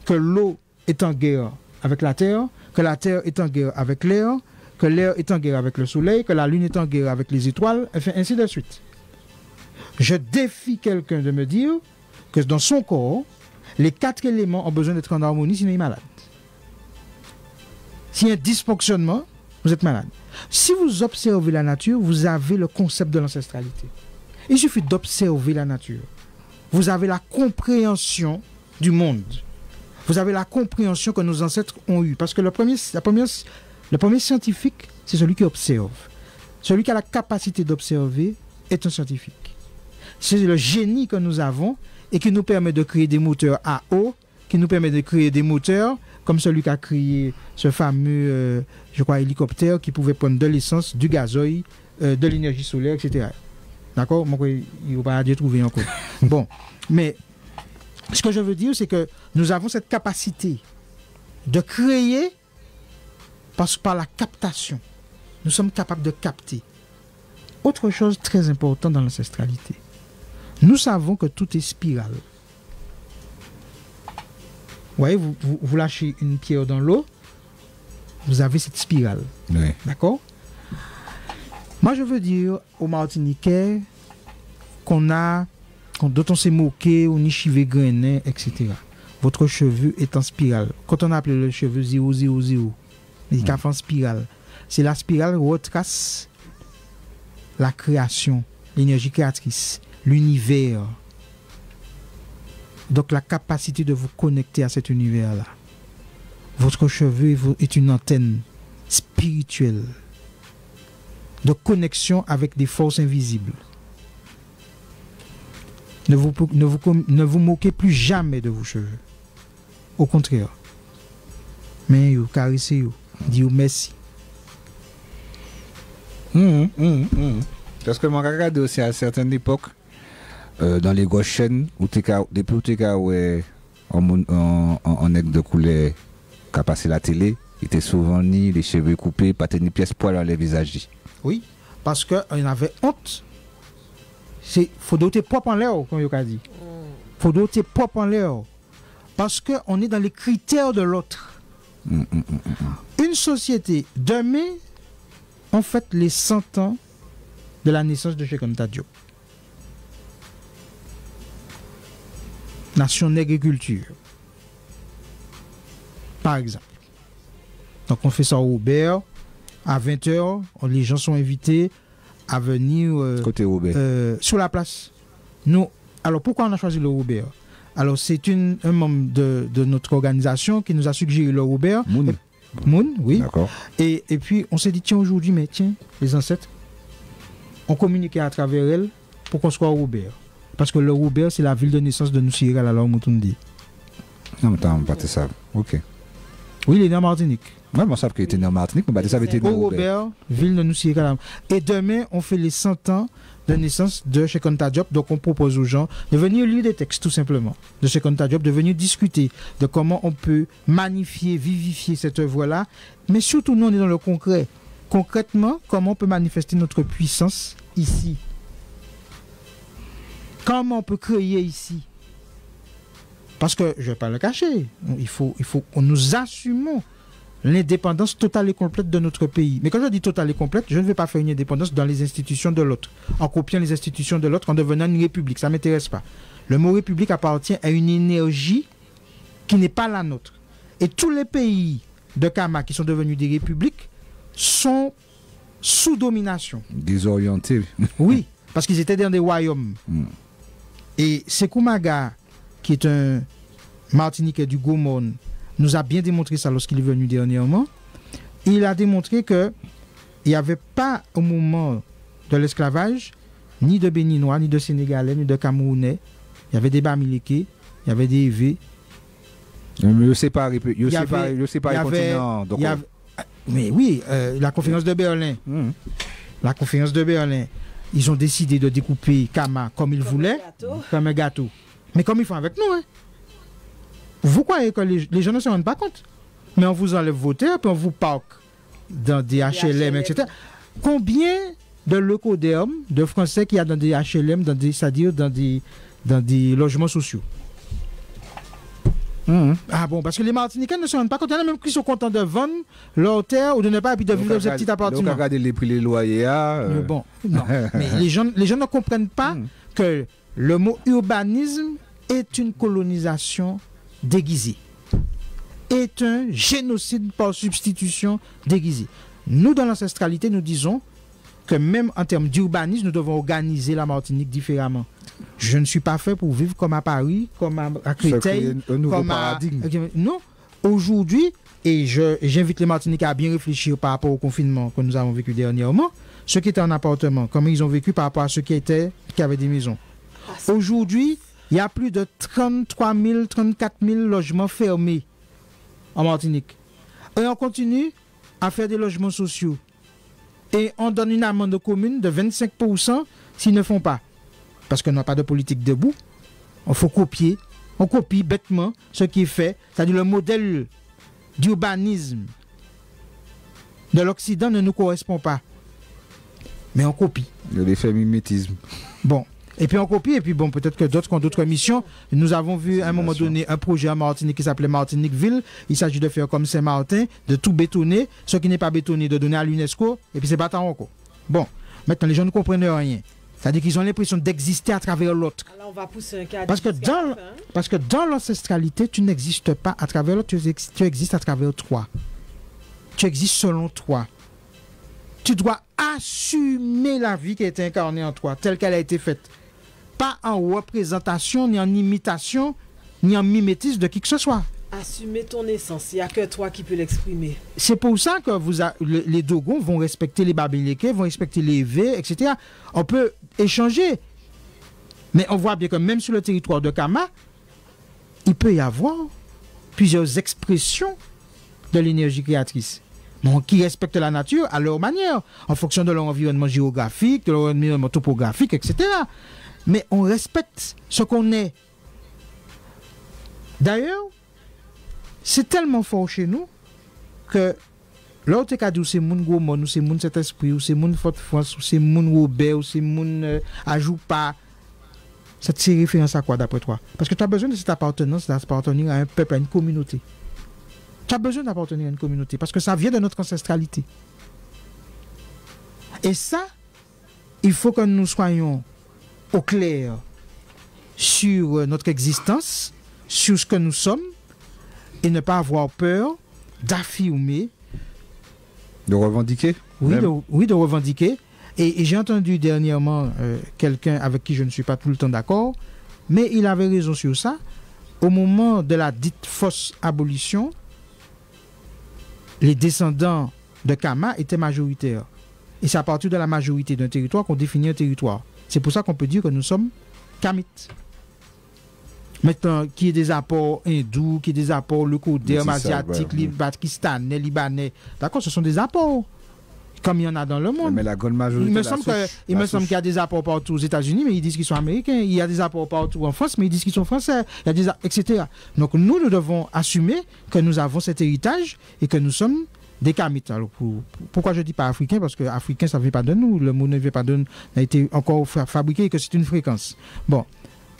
que l'eau est en guerre avec la terre, que la terre est en guerre avec l'air, que l'air est en guerre avec le soleil, que la lune est en guerre avec les étoiles, enfin, ainsi de suite. Je défie quelqu'un de me dire que dans son corps, les 4 éléments ont besoin d'être en harmonie, sinon il est malade. S'il y a un dysfonctionnement, vous êtes malade. Si vous observez la nature, vous avez le concept de l'ancestralité. Il suffit d'observer la nature. Vous avez la compréhension du monde. Vous avez la compréhension que nos ancêtres ont eue. Parce que le premier scientifique, c'est celui qui observe. Celui qui a la capacité d'observer est un scientifique. C'est le génie que nous avons et qui nous permet de créer des moteurs à eau, qui nous permet de créer des moteurs comme celui qui a créé ce fameux, hélicoptère qui pouvait prendre de l'essence, du gazoil, de l'énergie solaire, etc. D'accord? Il ne va pas trouver encore. Bon, mais ce que je veux dire, c'est que nous avons cette capacité de créer par la captation. Nous sommes capables de capter. Autre chose très importante dans l'ancestralité. Nous savons que tout est spirale. Vous voyez, vous lâchez une pierre dans l'eau, vous avez cette spirale. Oui. D'accord? Moi, je veux dire aux Martiniquais dont on s'est moqué, on y chivé grenet, etc. Votre cheveu est en spirale. Quand on appelle le cheveu 000, il est en spirale. C'est la spirale qui retrace la création, l'énergie créatrice, l'univers. Donc la capacité de vous connecter à cet univers-là. Votre cheveu est une antenne spirituelle de connexion avec des forces invisibles. Ne vous moquez plus jamais de vos cheveux. Au contraire. Mais vous caressez, vous dites merci. Parce que mon regardé aussi à certaines époques, dans les grosses chaînes, où depuis où tu es en aigle de couleur qui a passé la télé, il était souvent ni les cheveux coupés, pas ni pièce poil dans les visages. Oui, parce qu'on avait honte. Il faut doter propre en l'air, comme il a dit. Il faut doter propre en l'air. Parce qu'on est dans les critères de l'autre. Une société, demain, on fête les 100 ans de la naissance de Cheikh Anta Diop. Nation Nègre et Culture. Par exemple. Donc on fait ça au Robert. À 20h, les gens sont invités à venir côté Robert. Sur la place. Nous, alors pourquoi on a choisi le Robert? Alors c'est un membre de notre organisation qui nous a suggéré le Robert. Moon, oui. D'accord. Et puis on s'est dit, tiens, aujourd'hui, mais tiens, les ancêtres, on communiquait à travers elle pour qu'on soit au Robert. Parce que le Robert, c'est la ville de naissance de Noussira Lala Moutundi. Non, mais t'as pas ça. Ok. Oui, il est né en Martinique. Moi, je savais qu'il était né en Martinique, mais ça avait été né au Robert, ville de Noussira. Et demain, on fait les 100 ans de naissance de Cheikh Anta Diop. Donc, on propose aux gens de venir lire des textes, tout simplement, de Cheikh Anta Diop, de venir discuter de comment on peut magnifier, vivifier cette œuvre-là. Mais surtout, nous, on est dans le concret. Concrètement, comment on peut manifester notre puissance ici? Comment on peut créer ici? Parce que, je ne vais pas le cacher, il faut nous assumons l'indépendance totale et complète de notre pays. Mais quand je dis totale et complète, je ne veux pas faire une indépendance dans les institutions de l'autre, en copiant les institutions de l'autre, en devenant une république. Ça ne m'intéresse pas. Le mot république appartient à une énergie qui n'est pas la nôtre. Et tous les pays de Kama qui sont devenus des républiques sont sous domination. Désorientés. Oui, parce qu'ils étaient dans des royaumes. Et Sékou Maga, qui est un Martiniquais du Gomone, nous a bien démontré ça lorsqu'il est venu dernièrement. Il a démontré qu'il n'y avait pas au moment de l'esclavage ni de Béninois, ni de Sénégalais, ni de Camerounais. Il y avait des Bamileke, il y avait des Evé. Je sais pas les continents. Mais oui, la conférence de Berlin. La conférence de Berlin. Ils ont décidé de découper Kama comme ils voulaient, comme un gâteau. Mais comme ils font avec nous. Hein. Vous croyez que les gens ne se rendent pas compte? Mais on vous enlève vos terres, puis on vous parque dans des HLM, etc. Combien de locodéums de Français qu'il y a dans des HLM, c'est-à-dire dans des logements sociaux? Ah bon, parce que les Martiniquais ne se rendent pas compte. Il y en a même qui sont contents de vendre leur terre ou de ne pas habiter dans ce petit appartement. Donc, regardez les prix, les loyers. Mais bon, non. Mais les gens ne comprennent pas que le mot urbanisme est une colonisation déguisée. Est un génocide par substitution déguisé. Nous, dans l'ancestralité, nous disons que même en termes d'urbanisme, nous devons organiser la Martinique différemment. Je ne suis pas fait pour vivre comme à Paris, comme à Créteil, comme à... Non, aujourd'hui, et j'invite les Martiniquais à bien réfléchir par rapport au confinement que nous avons vécu dernièrement, ceux qui étaient en appartement, comment ils ont vécu par rapport à ceux qui avaient des maisons. Aujourd'hui, il y a plus de 33 000, 34 000 logements fermés en Martinique. Et on continue à faire des logements sociaux. Et on donne une amende aux communes de 25% s'ils ne font pas. Parce qu'on n'a pas de politique debout. On faut copier. On copie bêtement ce qui est fait. C'est-à-dire le modèle d'urbanisme de l'Occident ne nous correspond pas. Mais on copie. Il y a l'effet mimétisme. Bon. Et puis on copie, et puis bon, peut-être que d'autres ont d'autres missions. Nous avons vu à un moment donné un projet en Martinique qui s'appelait Martiniqueville. Il s'agit de faire comme Saint-Martin, de tout bétonner, ce qui n'est pas bétonné, de donner à l'UNESCO, et puis c'est pas tant encore. Bon, maintenant les gens ne comprennent rien. C'est-à-dire qu'ils ont l'impression d'exister à travers l'autre. Alors on va pousser un cas. Parce que dans l'ancestralité, tu n'existes pas à travers l'autre, tu existes à travers toi. Tu existes selon toi. Tu dois assumer la vie qui est incarnée en toi, telle qu'elle a été faite. Pas en représentation, ni en imitation, ni en mimétisme de qui que ce soit. Assumer ton essence, il n'y a que toi qui peux l'exprimer. C'est pour ça que les Dogons vont respecter les Bamileke, vont respecter les V, etc. On peut échanger. Mais on voit bien que même sur le territoire de Kama, il peut y avoir plusieurs expressions de l'énergie créatrice. Donc, qui respectent la nature à leur manière, en fonction de leur environnement géographique, de leur environnement topographique, etc. Mais on respecte ce qu'on est. D'ailleurs, c'est tellement fort chez nous que l'autre cas où c'est mon gourmand, ou c'est mon cet esprit, ou c'est mon Fort France, ou c'est mon Robert, ou c'est mon ajout pas. Ça te référence à quoi d'après toi? Parce que tu as besoin de cette appartenance, d'appartenir à un peuple, à une communauté. Tu as besoin d'appartenir à une communauté parce que ça vient de notre ancestralité. Et ça, il faut que nous soyons au clair sur notre existence, sur ce que nous sommes, et ne pas avoir peur d'affirmer. De revendiquer? Oui, de revendiquer. Et j'ai entendu dernièrement quelqu'un avec qui je ne suis pas tout le temps d'accord, mais il avait raison sur ça. Au moment de la dite fausse abolition, les descendants de Kama étaient majoritaires. Et c'est à partir de la majorité d'un territoire qu'on définit un territoire. C'est pour ça qu'on peut dire que nous sommes Kamites. Maintenant, qu'il y ait des apports hindous, qu'il y ait des apports locodèrmes, asiatiques, pakistanais, libanais, d'accord, ce sont des apports. Comme il y en a dans le monde. Mais la grande majorité, il me semble qu'il y a des apports partout aux États-Unis, mais ils disent qu'ils sont américains. Il y a des apports partout en France, mais ils disent qu'ils sont français. Il y a des etc. Donc nous devons assumer que nous avons cet héritage et que nous sommes des Kamites. Alors pourquoi je dis pas africain? Parce que africain, ça ne vient pas de nous. Le mot ne vient pas de nous, n'a été encore fabriqué et que c'est une fréquence. Bon,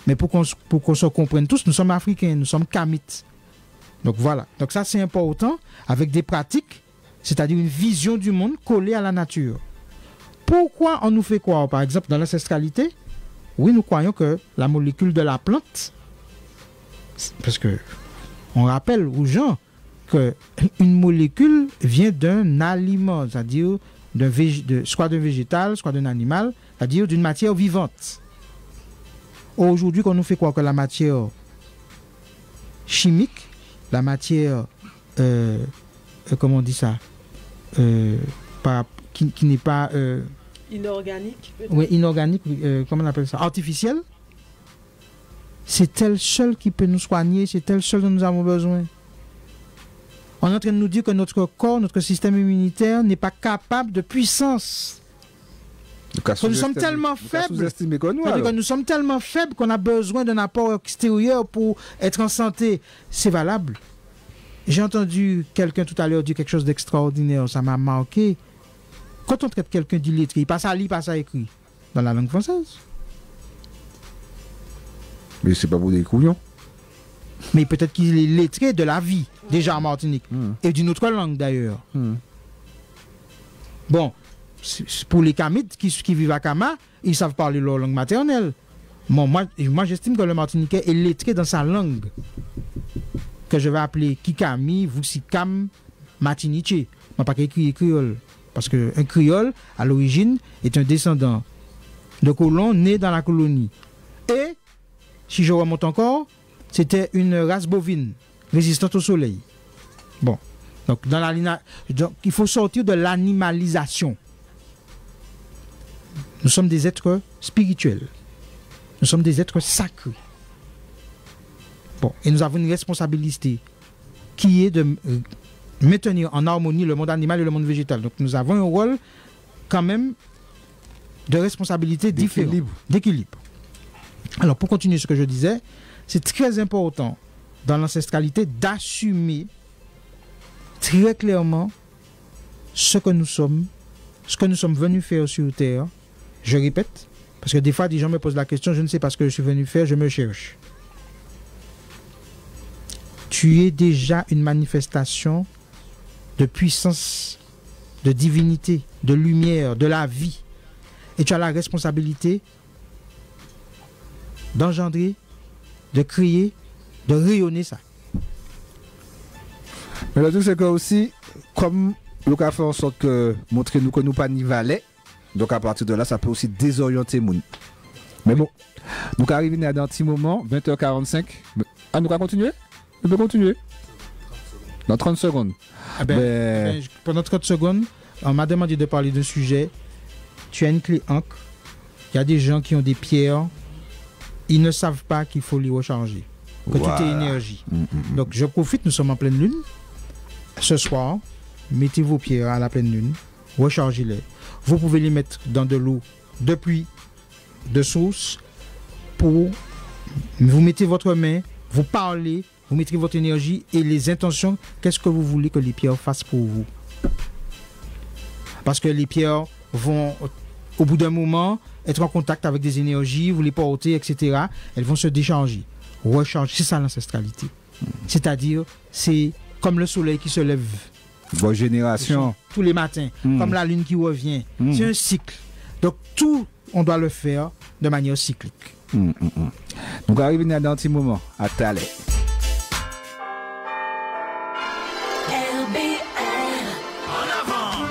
mais pour qu'on se comprenne tous, nous sommes africains, nous sommes Kamites. Donc voilà. Donc ça, c'est important avec des pratiques, c'est-à-dire une vision du monde collée à la nature. Pourquoi on nous fait croire, par exemple, dans l'ancestralité? Oui, nous croyons que la molécule de la plante, parce que on rappelle aux gens qu'une molécule vient d'un aliment, c'est-à-dire soit d'un végétal, soit d'un animal, c'est-à-dire d'une matière vivante. Aujourd'hui, qu'on nous fait croire que la matière chimique, la matière, comment on dit ça, qui n'est pas... inorganique. Oui, inorganique, comment on appelle ça, artificielle. C'est elle seule qui peut nous soigner, c'est elle seule dont nous avons besoin. On est en train de nous dire que notre corps, notre système immunitaire n'est pas capable de puissance. Nous sommes tellement faibles. Nous sommes tellement faibles qu'on a besoin d'un apport extérieur pour être en santé. C'est valable. J'ai entendu quelqu'un tout à l'heure dire quelque chose d'extraordinaire, ça m'a marqué. Quand on traite quelqu'un d'illettré, il passe à lire, il passe à écrire dans la langue française. Mais c'est pas pour des couillons. Mais peut-être qu'il est lettré de la vie, déjà en Martinique, et d'une autre langue d'ailleurs. Bon, pour les Kamites qui vivent à Kama, ils savent parler leur langue maternelle. Bon, moi j'estime que le Martiniquais est lettré dans sa langue, que je vais appeler Kikami, Vousikam, Matiniché. Non, pas écrit créole. Parce qu'un créole, à l'origine, est un descendant de colons nés dans la colonie. Et, si je remonte encore, c'était une race bovine, résistante au soleil. Bon, donc, donc il faut sortir de l'animalisation. Nous sommes des êtres spirituels. Nous sommes des êtres sacrés. Bon, et nous avons une responsabilité qui est de maintenir en harmonie le monde animal et le monde végétal. Donc nous avons un rôle quand même de responsabilité différent, d'équilibre. Alors pour continuer ce que je disais, c'est très important dans l'ancestralité d'assumer très clairement ce que nous sommes venus faire sur Terre. Je répète, parce que des fois des gens me posent la question, je ne sais pas ce que je suis venu faire, je me cherche. Tu es déjà une manifestation de puissance, de divinité, de lumière, de la vie. Et tu as la responsabilité d'engendrer, de créer, de rayonner ça. Mais le truc, c'est que aussi, comme le cas fait en sorte que montrer nous que nous pas ni valet, donc à partir de là, ça peut aussi désorienter les gens. Mais bon, nous arrivons dans un petit moment, 20h45. Ah, nous allons continuer? On peut continuer? Dans 30 secondes. Pendant 30 secondes, on m'a demandé de parler d'un sujet. Tu as une clé encre. Il y a des gens qui ont des pierres. Ils ne savent pas qu'il faut les recharger. Que tout est énergie. Donc je profite, nous sommes en pleine lune. Ce soir, mettez vos pierres à la pleine lune. Rechargez-les. Vous pouvez les mettre dans de l'eau de pluie, de source. Vous mettez votre main, vous parlez. Vous mettrez votre énergie et les intentions, qu'est-ce que vous voulez que les pierres fassent pour vous? Parce que les pierres vont, au bout d'un moment, être en contact avec des énergies, vous les portez, etc. Elles vont se décharger, recharger. C'est ça l'ancestralité. C'est-à-dire, c'est comme le soleil qui se lève. Vos générations. Tous les matins, comme la lune qui revient. C'est un cycle. Donc, tout, on doit le faire de manière cyclique. Donc, arrivons dans un petit moment. À tout à l'heure.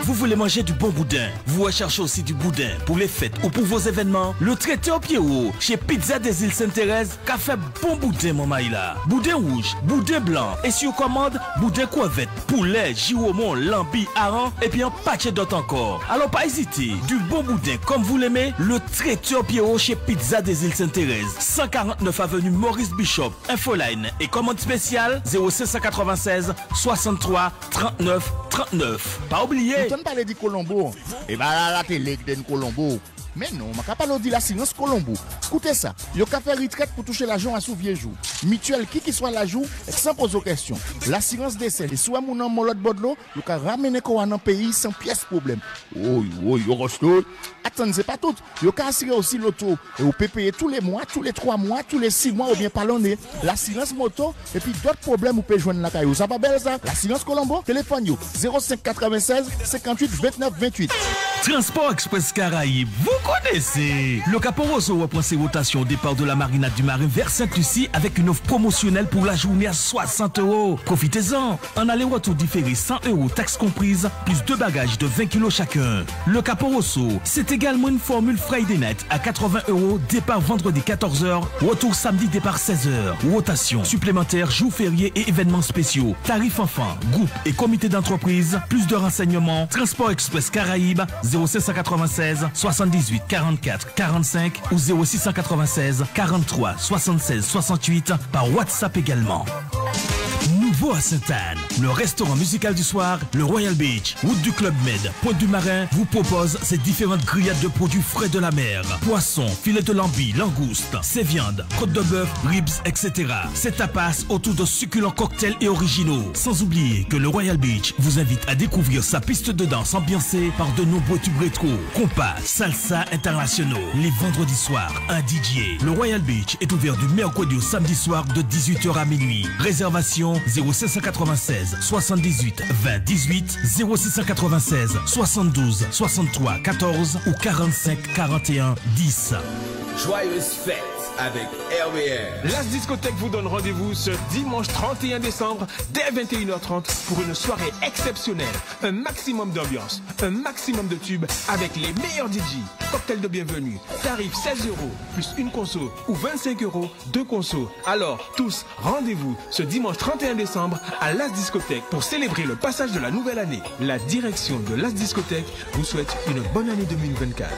Vous voulez manger du bon boudin? Vous recherchez aussi du boudin pour les fêtes ou pour vos événements? Le traiteur Pierrot, chez Pizza des îles Sainte-Thérèse, qu'a fait bon boudin, mon maïla. Boudin rouge, boudin blanc, et sur commande, boudin crevette, poulet, giromon, lambi, hareng, et puis un paquet d'autres encore. Alors pas hésiter, du bon boudin comme vous l'aimez, le traiteur Pierrot chez Pizza des îles Sainte-Thérèse, 149 avenue Maurice Bishop, infoline et commande spéciale 0596 63 39 39. Pas oublier. Tu me parles de Colombo. Et bien là, la télé de Colombo. Mais non, je ne pas dire l'assurance Colombo. Écoutez ça, il y a fait retraite pour toucher l'argent à sous vieux jour. Mutuelle qui soit l'argent, sans poser de questions. L'assurance décès, et soit mon nom, mon lot de bodlo, il a ramené quoi dans le pays sans pièce problème. Oui, attendez, c'est pas tout. Il a assuré aussi l'auto. Et vous pouvez payer tous les mois, tous les 3 mois, tous les 6 mois ou bien par l'année. L'assurance moto, et puis d'autres problèmes vous pouvez joindre la caillou. Ça va belle ça? L'assurance Colombo, téléphone 05 96 58 29 28. Transport Express Caraïbes, vous connaissez. Le Caporoso reprend ses rotations au départ de la marinade du Marin vers Sainte-Lucie avec une offre promotionnelle pour la journée à 60 €. Profitez-en. En aller-retour différé 100 €, taxes comprises, plus 2 bagages de 20 kg chacun. Le Caporoso, c'est également une formule Friday Night à 80 €, départ vendredi 14 h, retour samedi départ 16 h. Rotation supplémentaire, jours fériés et événements spéciaux. Tarifs enfants, groupe et comité d'entreprise. Plus de renseignements, Transport Express Caraïbes 0596 78 44 45 ou 0696 43 76 68 par WhatsApp également. Nouveau à Sainte-Anne, le restaurant musical du soir, le Royal Beach, route du Club Med, Pointe du Marin, vous propose ces différentes grillades de produits frais de la mer. Poissons, filets de lambis, langoustes, ces viandes, côte de bœuf, ribs, etc. Ces tapas autour de succulents cocktails et originaux. Sans oublier que le Royal Beach vous invite à découvrir sa piste de danse ambiancée par de nombreux tubes rétro, compas, salsa internationaux. Les vendredis soirs, un DJ. Le Royal Beach est ouvert du mercredi au samedi soir de 18 h à minuit. Réservation 0596 78 20 18 0696 72 63 14 ou 45 41 10. Joyeuses fêtes avec RBR. L'As Discothèque vous donne rendez-vous ce dimanche 31 décembre dès 21 h 30 pour une soirée exceptionnelle. Un maximum d'ambiance, un maximum de tubes avec les meilleurs DJ. Cocktail de bienvenue, tarif 16 € plus une conso ou 25 €, 2 consos. Alors tous, rendez-vous ce dimanche 31 décembre à l'As Discothèque pour célébrer le passage de la nouvelle année. La direction de l'As Discothèque vous souhaite une bonne année 2024.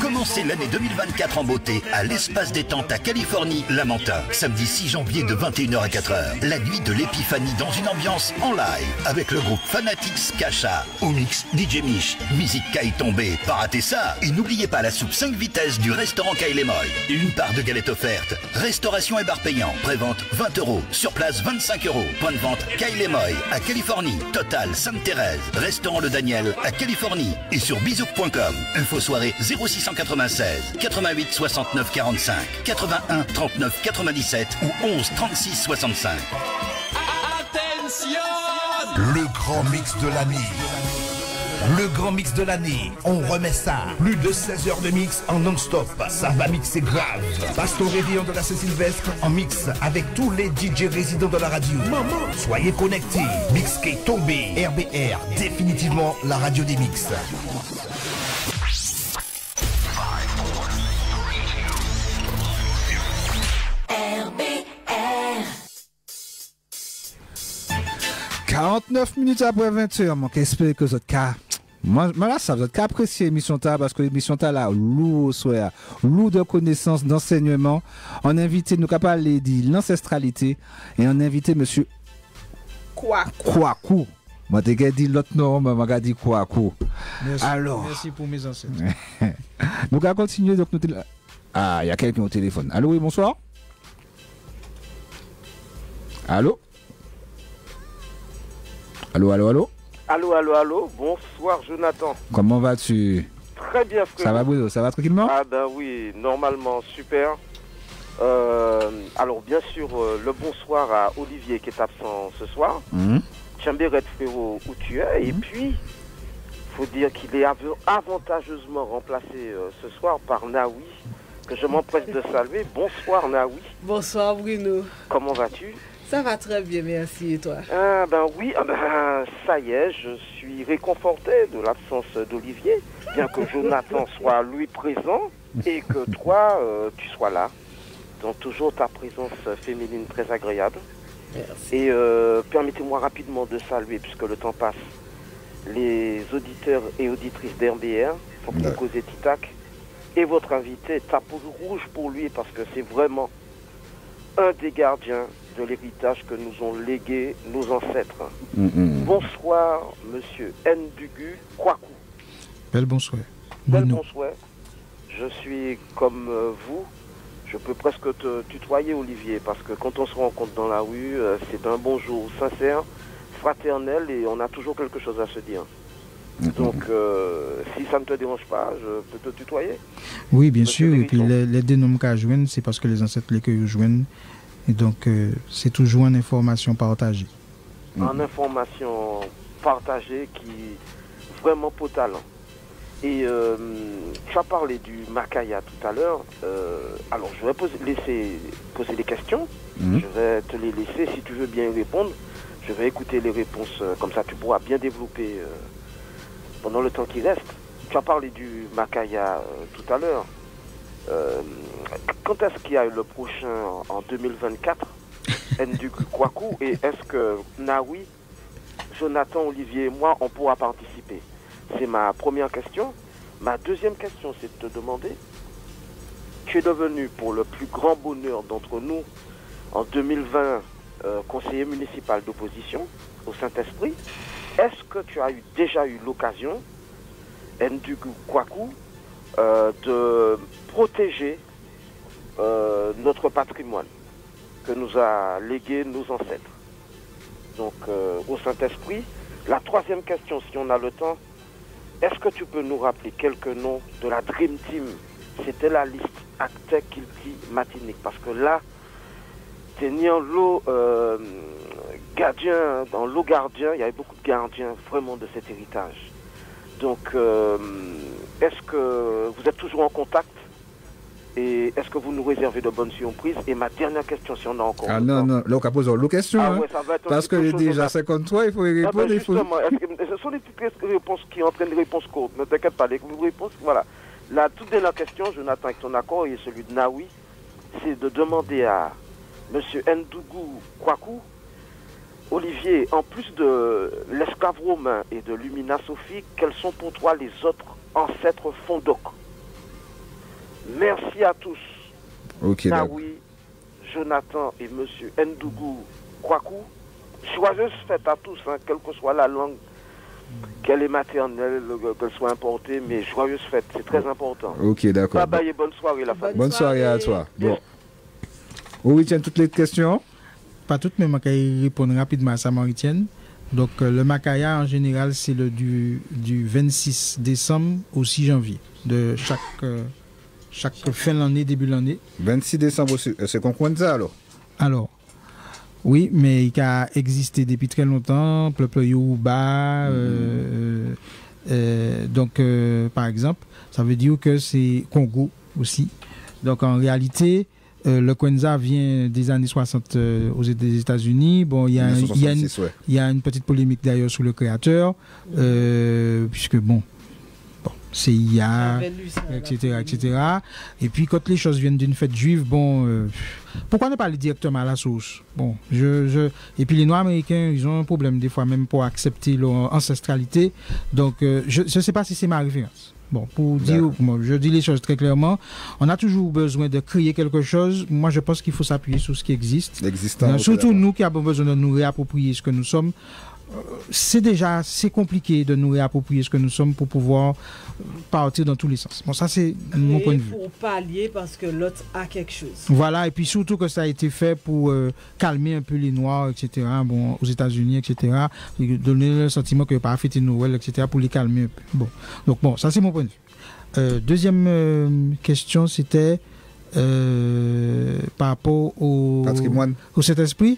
Commencez l'année 2024 en beauté à l'espace détente à Californie, Lamentin. Samedi 6 janvier de 21 h à 4 h. La nuit de l'épiphanie dans une ambiance en live avec le groupe Fanatics Kacha. Au mix DJ Mich, musique Kai tombée. Pas rater ça. Et n'oubliez pas la soupe 5 vitesses du restaurant Kailemoy. Une part de galette offerte. Restauration et bar payant. Prévente 20 €. Sur place 25 €. Point de vente Kailemoy à Californie. Total Sainte-Thérèse. Restaurant Le Daniel à Californie. Et sur bisouk.com. Info soirée 0696 88 69 45 81 39 97 ou 11 36 65. Attention! Le grand mix de l'année. Le grand mix de l'année, on remet ça. Plus de 16 heures de mix en non-stop. Ça va mixer grave. Passe au réveillon de la Saint-Sylvestre en mix avec tous les DJ résidents de la radio. Maman, soyez connectés. Mix qui est tombé. RBR, définitivement la radio des mix. RBR. 49 minutes après 20 h, moi j'espère que votre cas. Moi là, ça vous avez apprécié l'émission parce que l'émission là, lourd soir, lourd de connaissances, d'enseignement. On a invité, nous capable parler de l'ancestralité et on a invité monsieur Kwaku. Moi t'ai dit l'autre nom, moi j'ai dit Kwaku. Alors. Merci pour mes ancêtres. Nous allons continuer donc nous. Ah, il y a quelqu'un au téléphone. Allô, oui, bonsoir. Allô. Allô. Allô, bonsoir Jonathan. Comment vas-tu? Très bien frère. Ça va Bruno, ça va tranquillement? Ah ben oui, normalement, super. Alors bien sûr, le bonsoir à Olivier qui est absent ce soir. Chamberet frérot où tu es. Et puis, faut dire qu'il est avantageusement remplacé ce soir par Naoui, que je m'empresse de saluer. Bonsoir Naoui. Bonsoir Bruno. Comment vas-tu? Ça va très bien, merci. Et toi? Ah ben oui, ça y est, je suis réconforté de l'absence d'Olivier, bien que Jonathan soit lui présent et que toi, tu sois là. Donc toujours ta présence féminine très agréable. Merci. Et permettez-moi rapidement de saluer, puisque le temps passe, les auditeurs et auditrices d'RBR, pour causer Titac, et votre invité, tapeau rouge pour lui, parce que c'est vraiment un des gardiens de l'héritage que nous ont légué nos ancêtres. Bonsoir, monsieur Ndugu Kwaku. Bel bonsoir. Bonsoir. Je suis comme vous. Je peux presque te tutoyer, Olivier, parce que quand on se rencontre dans la rue, c'est un bonjour sincère, fraternel, et on a toujours quelque chose à se dire. Donc, si ça ne te dérange pas, je peux te tutoyer. Oui, bien sûr. Et puis, les dénoms qu'à joindre, c'est parce que les ancêtres les que joignent. Et donc, c'est toujours une information partagée. Une information partagée qui vraiment potale. Et tu as parlé du Makaya tout à l'heure. Alors, je vais laisser poser des questions. Je vais te les laisser. Si tu veux bien y répondre, je vais écouter les réponses. Comme ça, tu pourras bien développer pendant le temps qui reste. Tu as parlé du Makaya tout à l'heure. Quand est-ce qu'il y a le prochain en 2024 Ndugu Kwaku, et est-ce que Naoui, Jonathan, Olivier et moi, on pourra participer? C'est ma première question. Ma deuxième question, c'est de te demander, tu es devenu, pour le plus grand bonheur d'entre nous, en 2020, conseiller municipal d'opposition au Saint-Esprit. Est-ce que tu as déjà eu l'occasion, Ndugu Kwaku, de protéger notre patrimoine que nous a légué nos ancêtres? Donc, au Saint-Esprit. La troisième question, si on a le temps, est-ce que tu peux nous rappeler quelques noms de la Dream Team? C'était la liste Acte Kilti Matinique. Parce que là, tenant l'eau gardien, dans l'eau gardien, il y avait beaucoup de gardiens vraiment de cet héritage. Donc, est-ce que vous êtes toujours en contact? Et est-ce que vous nous réservez de bonnes surprises? Et ma dernière question, si on a encore... Ah non, là, on pose l'autre question. Ah, ouais, ça va être parce que j'ai déjà 53, il faut y répondre. Justement, ce sont des petites réponses qui entraînent des réponses courtes. Ne t'inquiète pas, les réponses, voilà. La toute dernière question, Jonathan, avec ton accord, et celui de Naoui, c'est de demander à M. Ndugu Kwaku, Olivier, en plus de l'esclave romain et de Lumina Sophie, quels sont pour toi les autres ancêtres fondoc? Merci à tous. Ok, Naoui, Jonathan et M. Ndugu Kwaku. Joyeuse fête à tous, hein, quelle que soit la langue, qu'elle est maternelle, qu'elle soit importée, mais joyeuse fête, c'est très important. Ok, d'accord. Bye bye et bonne soirée, la famille. Bonne soirée à toi. Bon. Oui, tiens, toutes les questions? Pas toutes, mais je vais répondre rapidement à ça, Mauritienne. Donc, le Makaya, en général, c'est du 26 décembre au 6 janvier de chaque fin de l'année, début de l'année. 26 décembre, c'est qu'on compte ça alors? Alors, oui, mais il a existé depuis très longtemps, peuple Yoruba. Donc, par exemple, ça veut dire que c'est Congo aussi. Donc, en réalité, le Kwanzaa vient des années 60 des États-Unis. Bon, il y a une petite polémique d'ailleurs sur le créateur, puisque bon, CIA, etc. Et puis quand les choses viennent d'une fête juive, bon, pourquoi ne pas aller directement à la source? Bon, et puis les Noirs américains, ils ont un problème des fois même pour accepter leur ancestralité. Donc, je ne sais pas si c'est ma référence. Bon, pour dire, je dis les choses très clairement, on a toujours besoin de créer quelque chose. Moi, je pense qu'il faut s'appuyer sur ce qui existe. Surtout nous qui avons besoin de nous réapproprier ce que nous sommes. C'est compliqué de nous réapproprier ce que nous sommes pour pouvoir partir dans tous les sens. Bon, ça c'est mon point de vue. Pour pallier parce que l'autre a quelque chose. Voilà, et puis surtout que ça a été fait pour calmer un peu les Noirs, etc. Bon, aux États-Unis, etc. Donner le sentiment que pas fêter Noël, etc. pour les calmer un peu. Bon, donc bon, ça c'est mon point de vue. Deuxième question, c'était par rapport au patrimoine, au Saint-Esprit.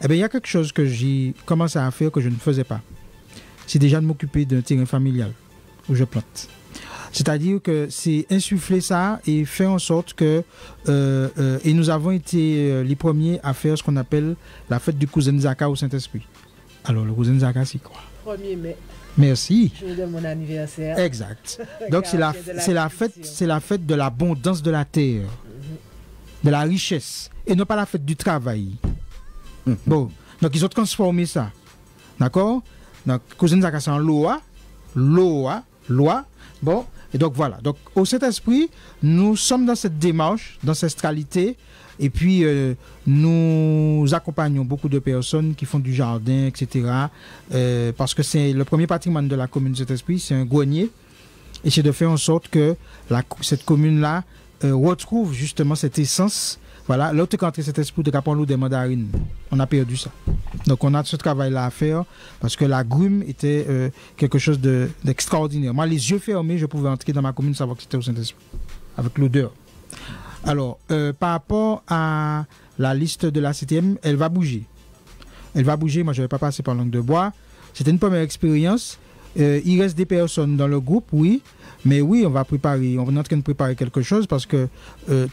Eh bien, il y a quelque chose que j'ai commencé à faire que je ne faisais pas. C'est déjà de m'occuper d'un terrain familial où je plante. C'est-à-dire que c'est insuffler ça et faire en sorte que... et nous avons été les premiers à faire ce qu'on appelle la fête du cousin Zaka au Saint-Esprit. Alors, le cousin Zaka, c'est quoi? 1er mai. Merci. Jour de mon anniversaire. Exact. Donc, c'est la fête de l'abondance de la terre, de la richesse, et non pas la fête du travail. Bon, donc ils ont transformé ça. D'accord? Donc, cousin Zaka, c'est en loi. Bon, et donc voilà. Donc, au Saint-Esprit, nous sommes dans cette démarche, d'ancestralité, Et puis, nous accompagnons beaucoup de personnes qui font du jardin, etc. Parce que c'est le premier patrimoine de la commune de Saint-Esprit, c'est un grenier. Et c'est de faire en sorte que cette commune-là retrouve justement cette essence. Voilà, l'autre quand cet esprit de Capon des mandarines, on a perdu ça. Donc on a ce travail-là à faire parce que la grume était quelque chose d'extraordinaire. Moi, les yeux fermés, je pouvais entrer dans ma commune, savoir que c'était au Saint-Esprit, avec l'odeur. Alors, par rapport à la liste de la CTM, elle va bouger. Elle va bouger, moi je ne vais pas passer par langue de bois. C'était une première expérience. Il reste des personnes dans le groupe, oui. Mais oui, on est en train de préparer quelque chose parce que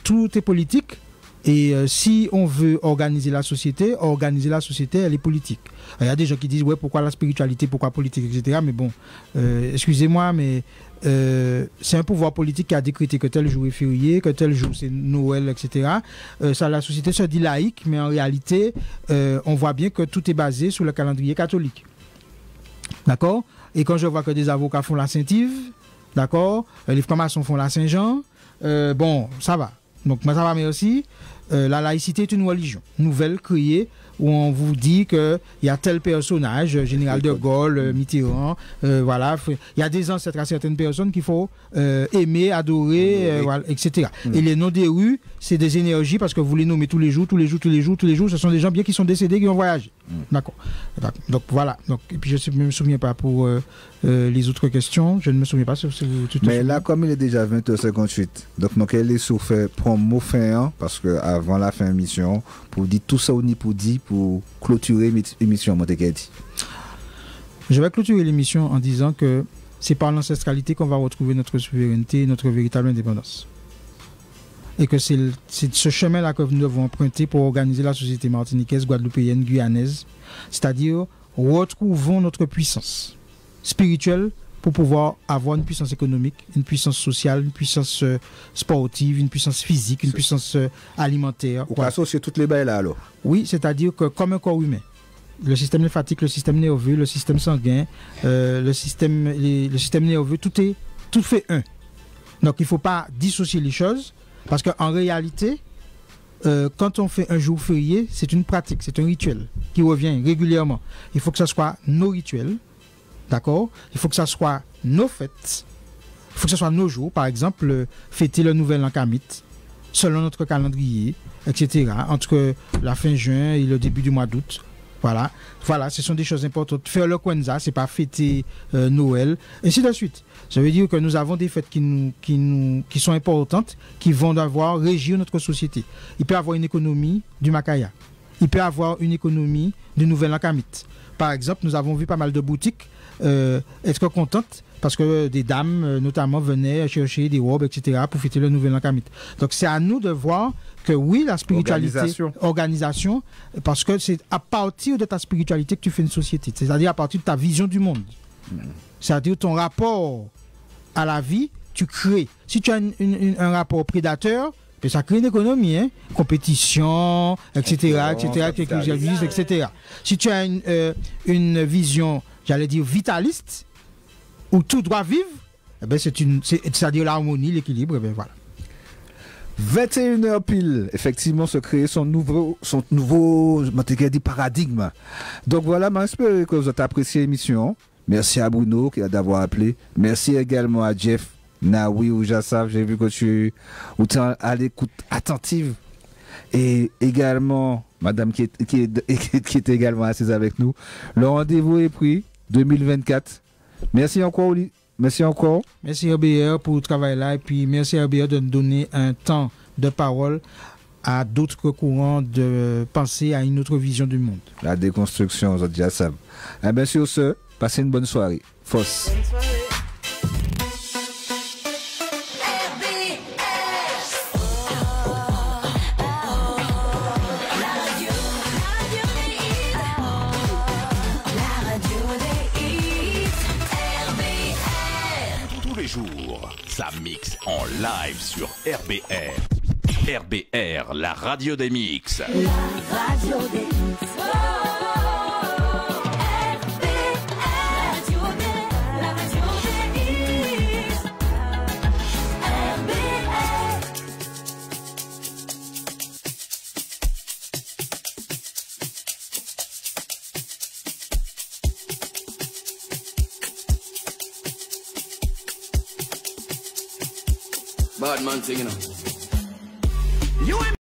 tout est politique. Et si on veut organiser la société, elle est politique. Il y a des gens qui disent, ouais, pourquoi la spiritualité, pourquoi politique, etc. Mais bon, excusez-moi, mais c'est un pouvoir politique qui a décrété que tel jour est férié, que tel jour c'est Noël, etc. La société se dit laïque, mais en réalité, on voit bien que tout est basé sur le calendrier catholique. D'accord ? Et quand je vois que des avocats font la Saint-Yves, d'accord, les francs-maçons font la Saint-Jean, bon, ça va. Donc, moi, ça va, mais aussi, la laïcité est une religion nouvelle créée où on vous dit qu'il y a tel personnage, Général de Gaulle, Mitterrand, voilà. Il y a des ancêtres à certaines personnes qu'il faut aimer, adorer, voilà, etc. Et les noms des rues, c'est des énergies parce que vous les nommez tous les jours. Ce sont des gens bien qui sont décédés, qui ont voyagé. D'accord. Donc, voilà. Donc, et puis, je ne me souviens pas pour les autres questions. Je ne me souviens pas si vous... Mais là, comme il est déjà 20h58, donc, elle est sur fait promo fin, parce que avant la fin de l'émission, pour dire tout ça, on y pour dire, pour clôturer l'émission, je vais clôturer l'émission en disant que c'est par l'ancestralité qu'on va retrouver notre souveraineté et notre véritable indépendance. Et que c'est ce chemin-là que nous devons emprunter pour organiser la société martiniquaise, guadeloupéenne, guyanaise. C'est-à-dire, retrouvons notre puissance spirituelle pour pouvoir avoir une puissance économique, une puissance sociale, une puissance sportive, une puissance physique, une puissance alimentaire. On va associer toutes les bails là alors. Oui, c'est-à-dire que comme un corps humain, le système lymphatique, le système nerveux, le système sanguin, le système nerveux, tout fait un. Donc il ne faut pas dissocier les choses parce qu'en réalité, quand on fait un jour férié, c'est une pratique, c'est un rituel qui revient régulièrement. Il faut que ce soit nos rituels. D'accord ? Il faut que ça soit nos fêtes. Il faut que ce soit nos jours. Par exemple, fêter le nouvel an kamite, selon notre calendrier, etc. Entre la fin juin et le début du mois d'août. Voilà, ce sont des choses importantes. Faire le Kwanzaa, c'est pas fêter Noël, et ainsi de suite. Ça veut dire que nous avons des fêtes qui sont importantes, qui vont devoir régir notre société. Il peut y avoir une économie du Makaya. Il peut y avoir une économie du nouvel an kamite. Par exemple, nous avons vu pas mal de boutiques être contentes parce que des dames notamment venaient chercher des robes, etc. pour fêter le nouvel an kamite. Donc c'est à nous de voir que oui, la spiritualité, organisation, parce que c'est à partir de ta spiritualité que tu fais une société, c'est-à-dire à partir de ta vision du monde. C'est-à-dire ton rapport à la vie, tu crées. Si tu as un rapport prédateur, ça crée une économie, hein? Compétition, etc., etc. Si tu as une vision, j'allais dire, vitaliste, où tout doit vivre, eh ben c'est-à-dire l'harmonie, l'équilibre, eh ben voilà. 21h pile, effectivement, se créer son nouveau paradigme. Donc voilà, j'espère que vous avez apprécié l'émission. Merci à Bruno qui a d'avoir appelé. Merci également à Jeff, Naoui ou Jassav, j'ai vu que tu es à l'écoute attentive. Et également, madame qui est également assise avec nous. Le rendez-vous est pris, 2024. Merci encore, Oli. Merci encore. Merci RBR pour le travail là. Et puis merci RBR de nous donner un temps de parole à d'autres courants de pensée, à une autre vision du monde. La déconstruction, vous êtes déjà ça. Eh bien, sur ce, passez une bonne soirée. Fosse. Bonne soirée. Ça mixe en live sur RBR. RBR, la radio des mix. La radio des mix. Bad man thing, you know. You